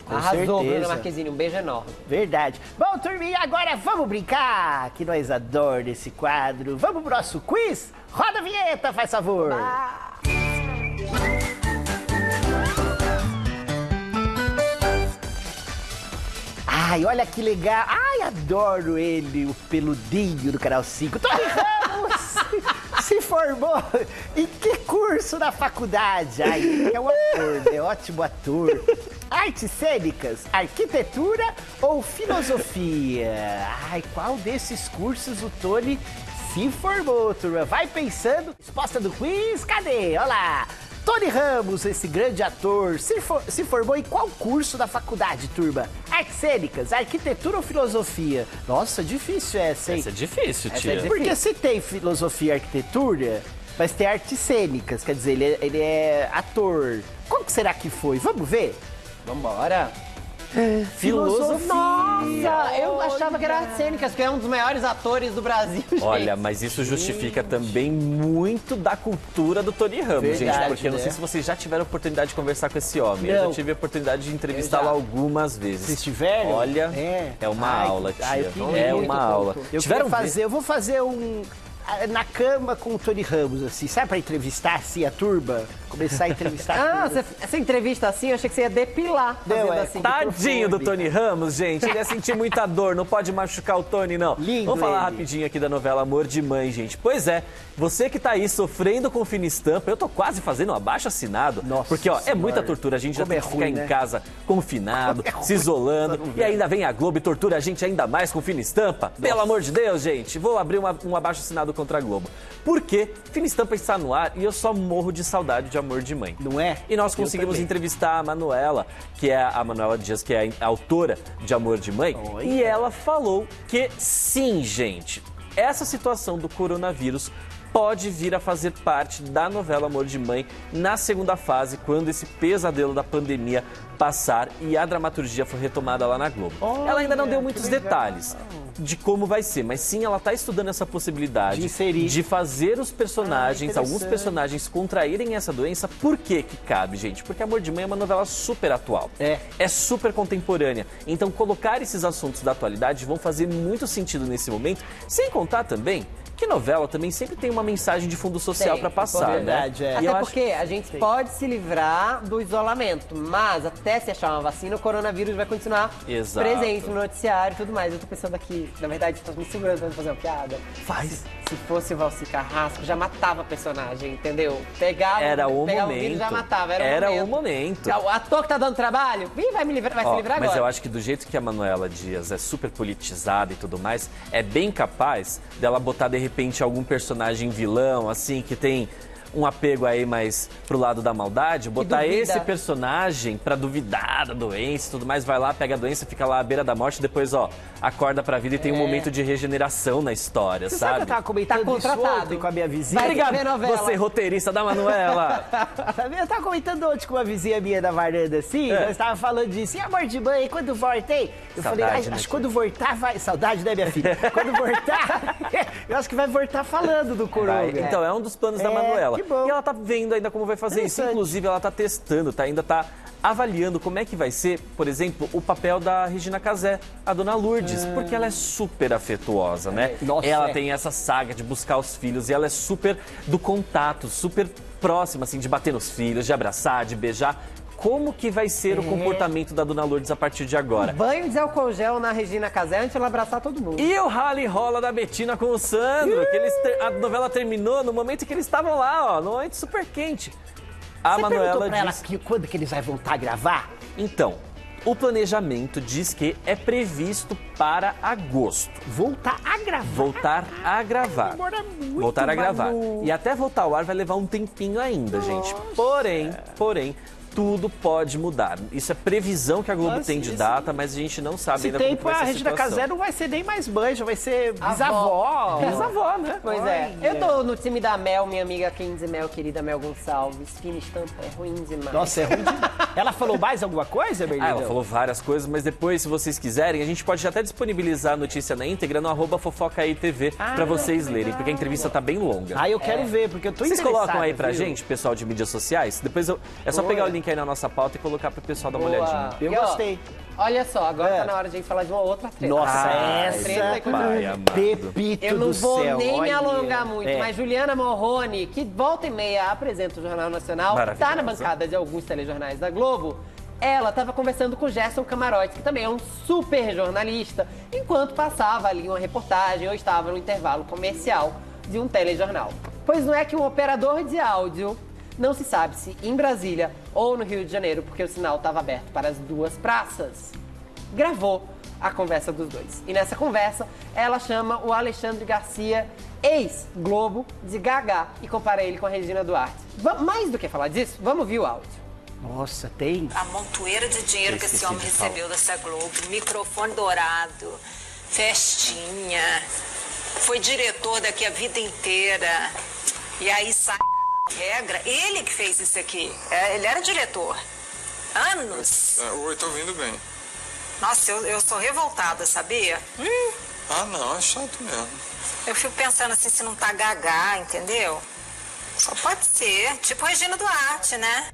Arrasou, Bruna Marquezine, um beijo enorme. Verdade. Bom, turminha, agora vamos brincar, que nós adoramos esse quadro. Vamos pro nosso quiz? Roda a vinheta, faz favor. Ai, olha que legal. Ai, adoro ele, o peludinho do Canal 5. Tony Ramos se formou em que curso na faculdade? Ai, ele é um ator, né? Ótimo ator. Artes cênicas, arquitetura ou filosofia? Ai, qual desses cursos o Tony se formou, turma? Vai pensando. Resposta do quiz, cadê? Olha lá. Tony Ramos, esse grande ator, se formou em qual curso da faculdade, turma? Artes cênicas, arquitetura ou filosofia? Nossa, difícil essa, hein? Essa é difícil, tia. difícil. Porque se tem filosofia e arquitetura, mas tem artes cênicas, quer dizer, ele é ator. Qual que será que foi? Vamos ver? Vambora. Filosofia. Nossa, eu achava que era artes cênicas, porque é um dos maiores atores do Brasil, gente. Olha, mas isso justifica também muito da cultura do Tony Ramos, Verdade, gente. Porque eu não né? sei se vocês já tiveram a oportunidade de conversar com esse homem. Eu Não. já tive a oportunidade de entrevistá-lo Eu já. algumas vezes. Vocês tiveram? Olha, é uma aula, tia. É uma aula. Eu Tiveram queria fazer, eu vou fazer um na cama com o Tony Ramos, assim, sabe, pra entrevistar assim a turma? Começar a entrevistar a Ah, turma. essa entrevista assim, eu achei que você ia depilar. Não, fazendo é assim. Tadinho do microfone. Tony Ramos, gente. Ele ia sentir muita dor, não pode machucar o Tony, não. Lindo Vamos falar ele. rapidinho aqui da novela Amor de Mãe, gente. Pois é, você que tá aí sofrendo com fina estampa, eu tô quase fazendo um abaixo-assinado. Nossa porque, ó, é Senhora. muita tortura. A gente já Como tem é que ruim, ficar né? em casa confinado, se isolando. E ainda vem a Globo e tortura a gente ainda mais com fina estampa. Pelo amor de Deus, gente. Vou abrir um abaixo-assinado contra a Globo. Porque Fina Estampa está no ar e eu só morro de saudade de Amor de Mãe. Não é? E nós conseguimos entrevistar a Manuela, que é a Manuela Dias, que é a autora de Amor de Mãe. Oi. E ela falou que sim, gente, essa situação do coronavírus pode vir a fazer parte da novela Amor de Mãe na segunda fase, quando esse pesadelo da pandemia passar e a dramaturgia for retomada lá na Globo. Ela ainda não deu muitos detalhes de como vai ser, mas sim, ela está estudando essa possibilidade De inserir. de fazer os personagens, alguns interessante. personagens contraírem essa doença. Por que que cabe, gente? Porque Amor de Mãe é uma novela super atual. É super contemporânea. Então, colocar esses assuntos da atualidade vão fazer muito sentido nesse momento, sem contar também que novela também sempre tem uma mensagem de fundo social Tem, para passar, verdade, né? é. E Até eu acho- porque a gente pode se livrar do isolamento, mas até se achar uma vacina, o coronavírus vai continuar Exato. presente no noticiário e tudo mais. Eu tô pensando aqui, na verdade, tô me segurando pra fazer uma piada. Faz. Se fosse o Valci Carrasco, já matava a personagem, entendeu? Pegava o vírus, já matava. Era o momento. O ator que tá dando trabalho, vai se livrar Ó, agora. mas eu acho que do jeito que a Manuela Dias é super politizada e tudo mais, é bem capaz dela botar de repente algum personagem vilão, assim, que tem um apego aí mais pro lado da maldade, botar duvida. esse personagem pra duvidar da doença e tudo mais, vai lá, pega a doença, fica lá à beira da morte, depois, ó, acorda pra vida e tem um momento de regeneração na história, Você sabe que eu sabe? tava comentando Tá isso contratado. ontem com a minha vizinha? Vai Obrigado, ver novela. você roteirista da Manuela. Sabe, eu tava comentando ontem com uma vizinha minha da varanda, assim, nós tava falando disso. E Amor de Mãe, quando voltei? Eu Saudade, falei, né, acho que quando voltar vai... Saudade, né, minha filha? Quando voltar, eu acho que vai voltar falando do Vai. coronga. Então, é um dos planos da Manuela. que bom. E ela tá vendo ainda como vai fazer isso. Interessante. Inclusive, ela tá testando, ainda tá avaliando como é que vai ser, por exemplo, o papel da Regina Casé, a Dona Lourdes, porque ela é super afetuosa, né? Nossa, ela é. tem essa saga de buscar os filhos e ela é super do contato, super próxima, assim, de bater nos filhos, de abraçar, de beijar. Como que vai ser o comportamento da Dona Lourdes a partir de agora? Banho de álcool gel na Regina Casé antes de ela abraçar todo mundo. E o rally rola da Betina com o Sandro, que a novela terminou no momento que eles estavam lá, ó, no momento super quente. A Você perguntou Manuela pra ela disse... que, quando que eles vão voltar a gravar? Então, o planejamento diz que é previsto para agosto. Voltar a gravar? Voltar a gravar. Demora muito, Voltar a gravar. Manu. E até voltar ao ar vai levar um tempinho ainda, gente. Porém, tudo pode mudar. Isso é previsão que a Globo tem de data, mas a gente não sabe Esse ainda como que tempo vai ser a a Regina situação. Casé não vai ser nem mais mãe, já vai ser Avó. bisavó. Bisavó, né? Pois é. Eu tô no time da Mel, minha amiga Kenzie Mel, querida Mel Gonçalves. Fina Estampa é ruim demais. Nossa, é ruim demais. Ela falou mais alguma coisa, Bernardo? Ela falou várias coisas, mas depois, se vocês quiserem, a gente pode até disponibilizar a notícia na íntegra no @fofocaitv pra vocês lerem, porque a entrevista tá bem longa. Ah, eu quero ver, porque eu tô Vocês interessado. colocam aí pra viu? gente, pessoal de mídias sociais? Depois é só pegar o link aí na nossa pauta e colocar pro pessoal dar uma olhadinha. Eu E, ó, gostei. Olha só, agora tá na hora de a gente falar de uma outra treta. Nossa, Treta essa... e coisa- pai amado. Pepito Eu não do vou céu, nem me olha. alongar muito, É. mas Juliana Morrone, que volta e meia apresenta o Jornal Nacional, Maravilhosa. tá na bancada de alguns telejornais da Globo, ela estava conversando com Gerson Camarote, que também é um super jornalista, enquanto passava ali uma reportagem ou estava no intervalo comercial de um telejornal. Pois não é que um operador de áudio, não se sabe se em Brasília ou no Rio de Janeiro, porque o sinal estava aberto para as duas praças, gravou a conversa dos dois. E nessa conversa, ela chama o Alexandre Garcia, ex-Globo, de Gagá, e compara ele com a Regina Duarte. Mais do que falar disso, vamos ouvir o áudio. Nossa, tem... A montoeira de dinheiro que esse homem recebeu dessa Globo, microfone dourado, festinha, foi diretor daqui a vida inteira, e aí sai regra, ele que fez isso aqui, ele era diretor, anos. Oi, tô ouvindo bem. Nossa, eu sou revoltada, sabia? Ah, não, é chato mesmo. Eu fico pensando assim, se não tá Gagá, entendeu? Só pode ser, tipo Regina Duarte, né?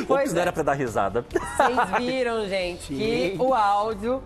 Ops, não era pra dar risada. Vocês viram, gente, que o áudio,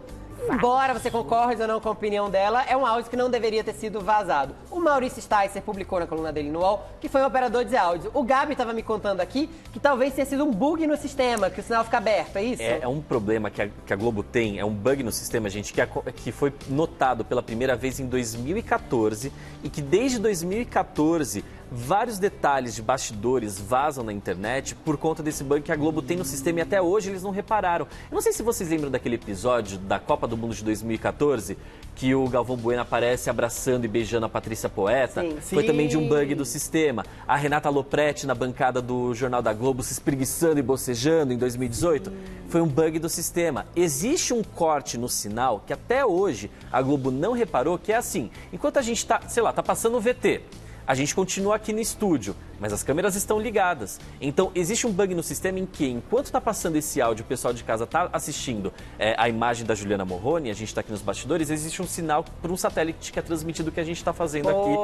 embora você concorde ou não com a opinião dela, é um áudio que não deveria ter sido vazado. O Maurício Sticer publicou na coluna dele no UOL que foi um operador de áudio. O Gabi estava me contando aqui que talvez tenha sido um bug no sistema, que o sinal fica aberto, é isso? É um problema que a Globo tem, é um bug no sistema, gente, que foi notado pela primeira vez em 2014 e que desde 2014 vários detalhes de bastidores vazam na internet por conta desse bug que a Globo tem no sistema e até hoje eles não repararam. Eu não sei se vocês lembram daquele episódio da Copa do Mundo de 2014, que o Galvão Bueno aparece abraçando e beijando a Patrícia Poeta. Sim. Foi também de um bug do sistema. A Renata Lopretti na bancada do Jornal da Globo se espreguiçando e bocejando em 2018. Foi um bug do sistema. Existe um corte no sinal que até hoje a Globo não reparou, que é assim, enquanto a gente tá, sei lá, tá passando o VT, a gente continua aqui no estúdio, mas as câmeras estão ligadas. Então, existe um bug no sistema em que, enquanto está passando esse áudio, o pessoal de casa está assistindo a imagem da Juliana Morrone, a gente está aqui nos bastidores, existe um sinal para um satélite que é transmitido o que a gente está fazendo aqui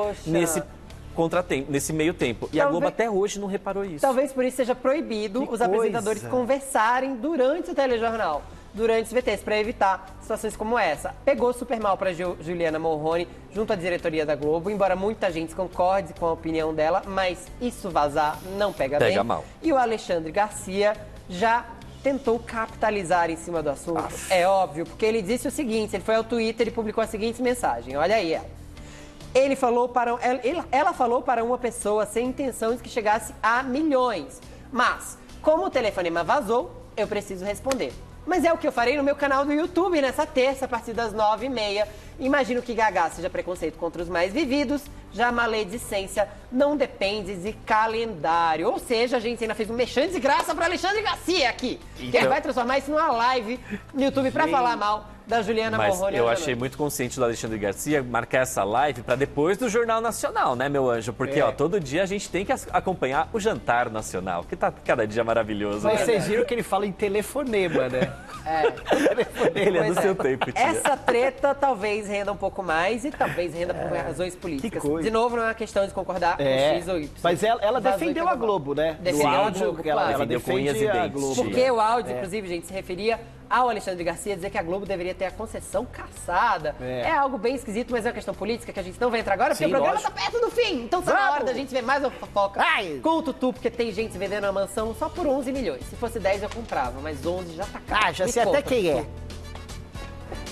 nesse meio tempo. E a Globo até hoje não reparou isso. Talvez por isso seja proibido os apresentadores conversarem durante o telejornal, durante os VTs, para evitar situações como essa. Pegou super mal para Juliana Morrone, junto à diretoria da Globo, embora muita gente concorde com a opinião dela, mas isso vazar não pega bem. Mal. E o Alexandre Garcia já tentou capitalizar em cima do assunto. É óbvio, porque ele disse o seguinte, ele foi ao Twitter e publicou a seguinte mensagem, olha aí, ela falou para uma pessoa sem intenção de que chegasse a milhões, mas como o telefonema vazou, eu preciso responder. Mas é o que eu farei no meu canal do YouTube nessa terça, a partir das 9h30. Imagino que Gagá seja preconceito contra os mais vividos, já maledicência não depende de calendário. Ou seja, a gente ainda fez um mexão de graça para Alexandre Garcia aqui. Então... que ele vai transformar isso numa live no YouTube para falar mal da Juliana Morrone. Eu achei muito consciente do Alexandre Garcia marcar essa live para depois do Jornal Nacional, né, meu anjo? Porque, todo dia a gente tem que acompanhar o Jantar Nacional, que tá cada dia maravilhoso. Mas vocês viram que ele fala em telefonema, né? Ele é do seu tempo, tia. Essa treta talvez renda um pouco mais e talvez renda por razões políticas. De novo, não é uma questão de concordar com X ou Y. Mas ela defendeu a Globo, né? Defendeu a Globo, claro. Ela defende a Globo. Porque o áudio, inclusive, gente, se referia ao Alexandre Garcia dizer que a Globo deveria ter a concessão caçada. É algo bem esquisito, mas é uma questão política que a gente não vai entrar agora, porque o programa tá perto do fim. Então tá na hora da gente ver mais uma fofoca com o Tutu, porque tem gente vendendo a mansão só por 11 milhões. Se fosse 10 eu comprava, mas 11 já tá caro. Já sei até quem é.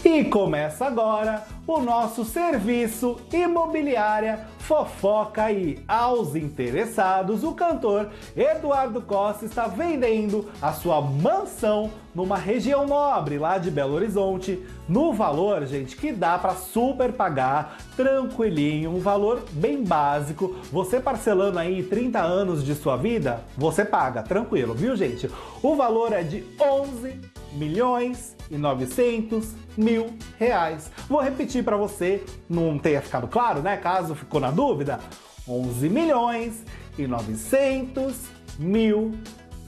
E começa agora o nosso serviço Imobiliária Fofoca aí. Aos interessados, o cantor Eduardo Costa está vendendo a sua mansão numa região nobre lá de Belo Horizonte, no valor, gente, que dá para super pagar, tranquilinho, um valor bem básico. Você parcelando aí 30 anos de sua vida, você paga, tranquilo, viu, gente? O valor é de 11.900.000 reais. Vou repetir para você, não tenha ficado claro, né? Caso ficou na dúvida, 11.900.000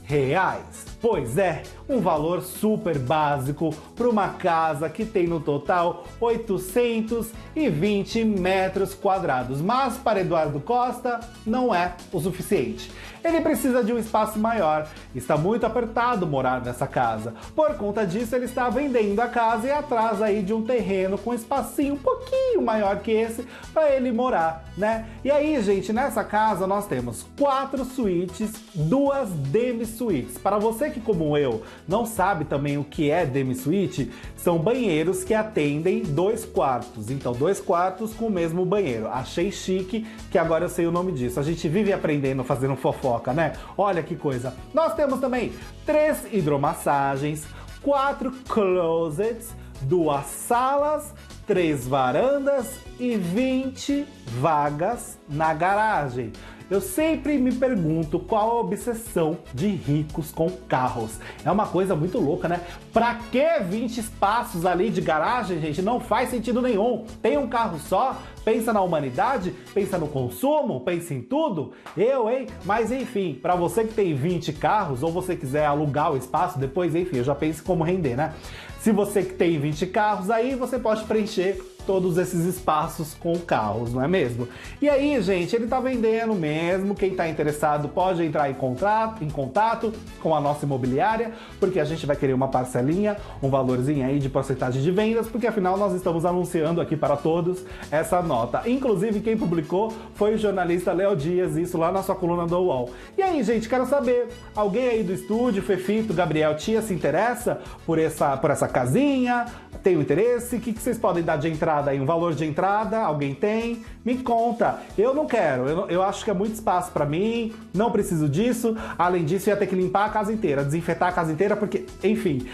reais. Pois é, um valor super básico para uma casa que tem no total 820 metros quadrados. Mas para Eduardo Costa não é o suficiente. Ele precisa de um espaço maior. Está muito apertado morar nessa casa. Por conta disso, ele está vendendo a casa e atrás aí de um terreno com um espacinho um pouquinho maior que esse para ele morar, né? E aí, gente, nessa casa nós temos 4 suítes, 2 demi-suítes. Para você que, como eu, não sabe também o que é demi-suíte, são banheiros que atendem 2 quartos. Então, 2 quartos com o mesmo banheiro. Achei chique que agora eu sei o nome disso. A gente vive aprendendo, fazendo fofoca, né? Olha que coisa. Nós temos também 3 hidromassagens, 4 closets, 2 salas, 3 varandas e 20 vagas na garagem. Eu sempre me pergunto qual a obsessão de ricos com carros. É uma coisa muito louca, né? Pra que 20 espaços ali de garagem, gente? Não faz sentido nenhum. Tem um carro só? Pensa na humanidade? Pensa no consumo? Pensa em tudo? Eu, hein? Mas enfim, pra você que tem 20 carros ou você quiser alugar o espaço depois, enfim, eu já penso como render, né? Se você que tem 20 carros, aí você pode preencher todos esses espaços com carros, não é mesmo? E aí, gente, ele tá vendendo mesmo. Quem tá interessado pode entrar em contato com a nossa imobiliária, porque a gente vai querer uma parcelinha, um valorzinho aí de porcentagem de vendas, porque afinal nós estamos anunciando aqui para todos essa nota. Inclusive, quem publicou foi o jornalista Léo Dias, isso lá na sua coluna do UOL. E aí, gente, quero saber, alguém aí do estúdio, Fefito, Gabriel, Tia, se interessa por essa casinha? Tem um interesse? O que vocês podem dar de entrada entrada aí, um valor de entrada, alguém tem? Me conta. Eu não quero, eu acho que é muito espaço pra mim, não preciso disso. Além disso, ia ter que limpar a casa inteira, desinfetar a casa inteira, porque, enfim...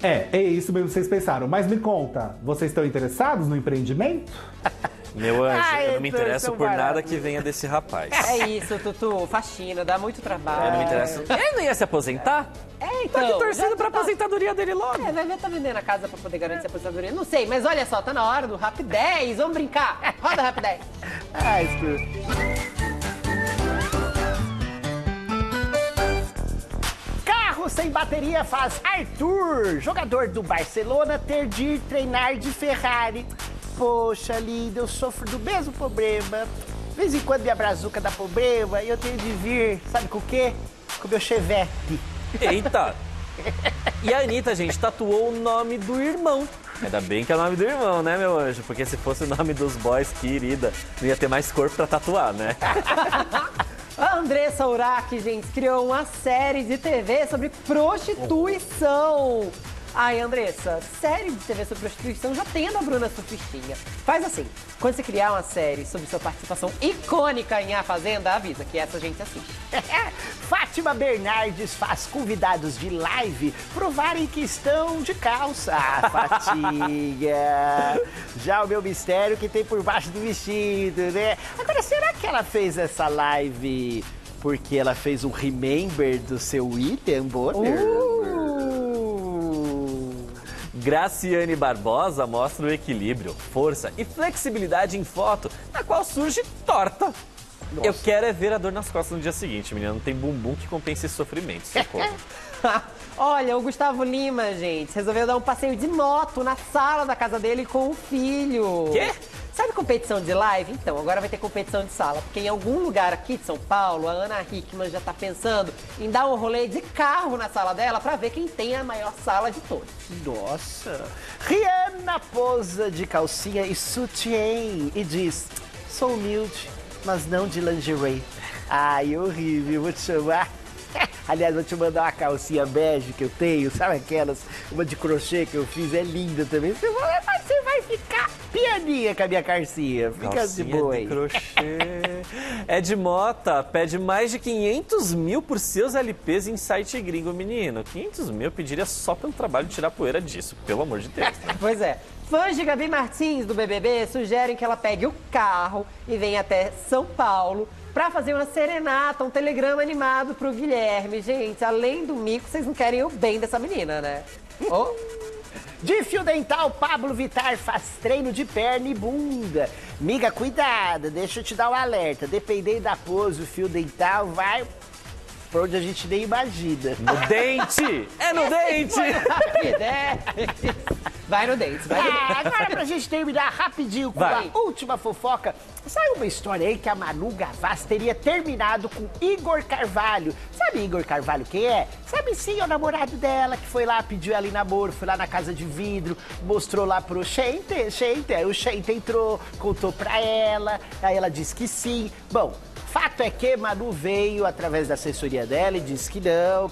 É isso mesmo que vocês pensaram. Mas me conta, vocês estão interessados no empreendimento? Meu anjo, Ai, eu não me então, interesso são por nada baratos. que venha desse rapaz. É isso, Tutu. Faxina, dá muito trabalho. Eu não me interesso. Ele não ia se aposentar? Então. Tá aqui torcendo já pra tá- aposentadoria dele logo. Vai ver, tá vendendo a casa pra poder garantir a aposentadoria. Não sei, mas olha só, tá na hora do Rap 10. Vamos brincar. Roda Rap 10. Ai, isso. Carro sem bateria faz Arthur, jogador do Barcelona, ter de ir treinar de Ferrari. Poxa, lindo, eu sofro do mesmo problema. De vez em quando minha brazuca dá problema e eu tenho de vir, sabe com o quê? Com o meu Chevette. Eita! E a Anitta, gente, tatuou o nome do irmão. Ainda bem que é o nome do irmão, né, meu anjo? Porque se fosse o nome dos boys, querida, não ia ter mais corpo pra tatuar, né? A Andressa Urach, gente, criou uma série de TV sobre prostituição. Ai, Andressa, série de TV sobre prostituição já tem a da Bruna Surfistinha. Faz assim, quando você criar uma série sobre sua participação icônica em A Fazenda, avisa que essa gente assiste. Fátima Bernardes faz convidados de live provarem que estão de calça. Ah, Fatinha! Já o meu mistério que tem por baixo do vestido, né? Agora, será que ela fez essa live porque ela fez um remember do seu William Bonner? Graciane Barbosa mostra o equilíbrio, força e flexibilidade em foto, na qual surge torta. Nossa. Eu quero é ver a dor nas costas no dia seguinte, menina. Não tem bumbum que compense esse sofrimento, socorro. Olha, o Gustavo Lima, gente, resolveu dar um passeio de moto na sala da casa dele com o filho. Quê? Sabe competição de live? Então, agora vai ter competição de sala, porque em algum lugar aqui de São Paulo, a Ana Hickman já tá pensando em dar um rolê de carro na sala dela pra ver quem tem a maior sala de todos. Nossa! Rihanna posa de calcinha e sutiã e diz: sou humilde, mas não de lingerie. Ai, horrível, vou te chamar. Aliás, vou te mandar uma calcinha bege que eu tenho, sabe aquelas? Uma de crochê que eu fiz, é linda também. Você vai ficar pianinha com a minha calcinha. Fica de Calcinha boa de aí. crochê. Ed Mota pede mais de 500 mil por seus LPs em site gringo, menino. 500 mil eu pediria só pelo trabalho de tirar poeira disso, pelo amor de Deus. Né? Pois é. Fãs de Gabi Martins, do BBB, sugerem que ela pegue o carro e venha até São Paulo pra fazer uma serenata, um telegrama animado pro Guilherme. Gente, além do mico, vocês não querem o bem dessa menina, né? Oh. De fio dental, Pablo Vittar faz treino de perna e bunda. Miga, cuidado, deixa eu te dar um alerta. Dependendo da pose, o fio dental vai pra onde a gente nem imagina. No dente! É no dente! Vai no dente, vai no dente. Agora pra gente terminar rapidinho com Vai. a última fofoca. Saiu uma história aí que a Manu Gavassi teria terminado com Igor Carvalho. Sabe Igor Carvalho quem é? Sabe sim, é o namorado dela que foi lá, pediu ela em namoro, foi lá na casa de vidro, mostrou lá pro Chente, aí o Chente entrou, contou pra ela, aí ela disse que sim. Bom, fato é que Manu veio através da assessoria dela e disse que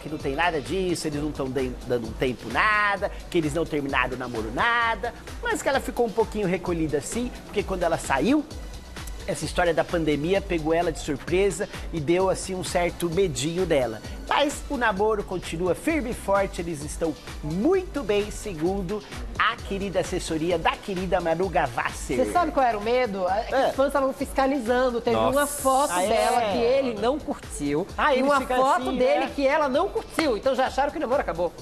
não tem nada disso, eles não estão dando um tempo nada, que eles não terminaram o namoro nada, mas que ela ficou um pouquinho recolhida assim, porque quando ela saiu, essa história da pandemia pegou ela de surpresa e deu assim um certo medinho dela. Mas o namoro continua firme e forte, eles estão muito bem, segundo a querida assessoria da querida Manu Gavassi. Você sabe qual era o medo? Os fãs estavam fiscalizando. Teve Nossa. uma foto dela que ele não curtiu e eles uma ficam foto assim, dele né? que ela não curtiu. Então já acharam que o namoro acabou.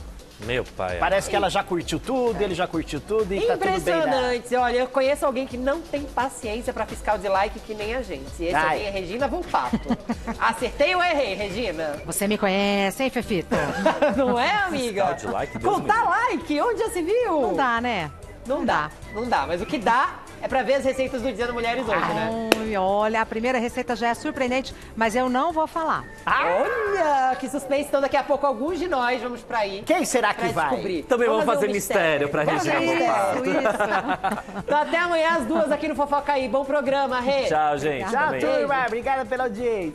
Meu pai. Parece que ela já curtiu tudo, ele já curtiu tudo e tá tudo bem. Impressionante. Olha, eu conheço alguém que não tem paciência pra fiscal de like que nem a gente. Esse Ai. alguém é Regina Volpato. Acertei ou errei, Regina? Você me conhece, hein, Fefito? Não é, amiga? Fiscal de like, Deus Contar me like, onde já se viu? Não dá, né? Não dá, não dá. Mas o que dá é pra ver as receitas do Dia das Mulheres hoje, né? Ai, olha, a primeira receita já é surpreendente, mas eu não vou falar. Olha, que suspense. Então daqui a pouco alguns de nós vamos pra aí. Quem será que pra vai? descobrir. Também vamos fazer um mistério pra Vamos Regina fazer Volpato. mistério. Então até amanhã às 2 aqui no Fofoca aí. Bom programa, Rê. Tchau, gente. Tchau, Também. turma. Obrigada pela audiência.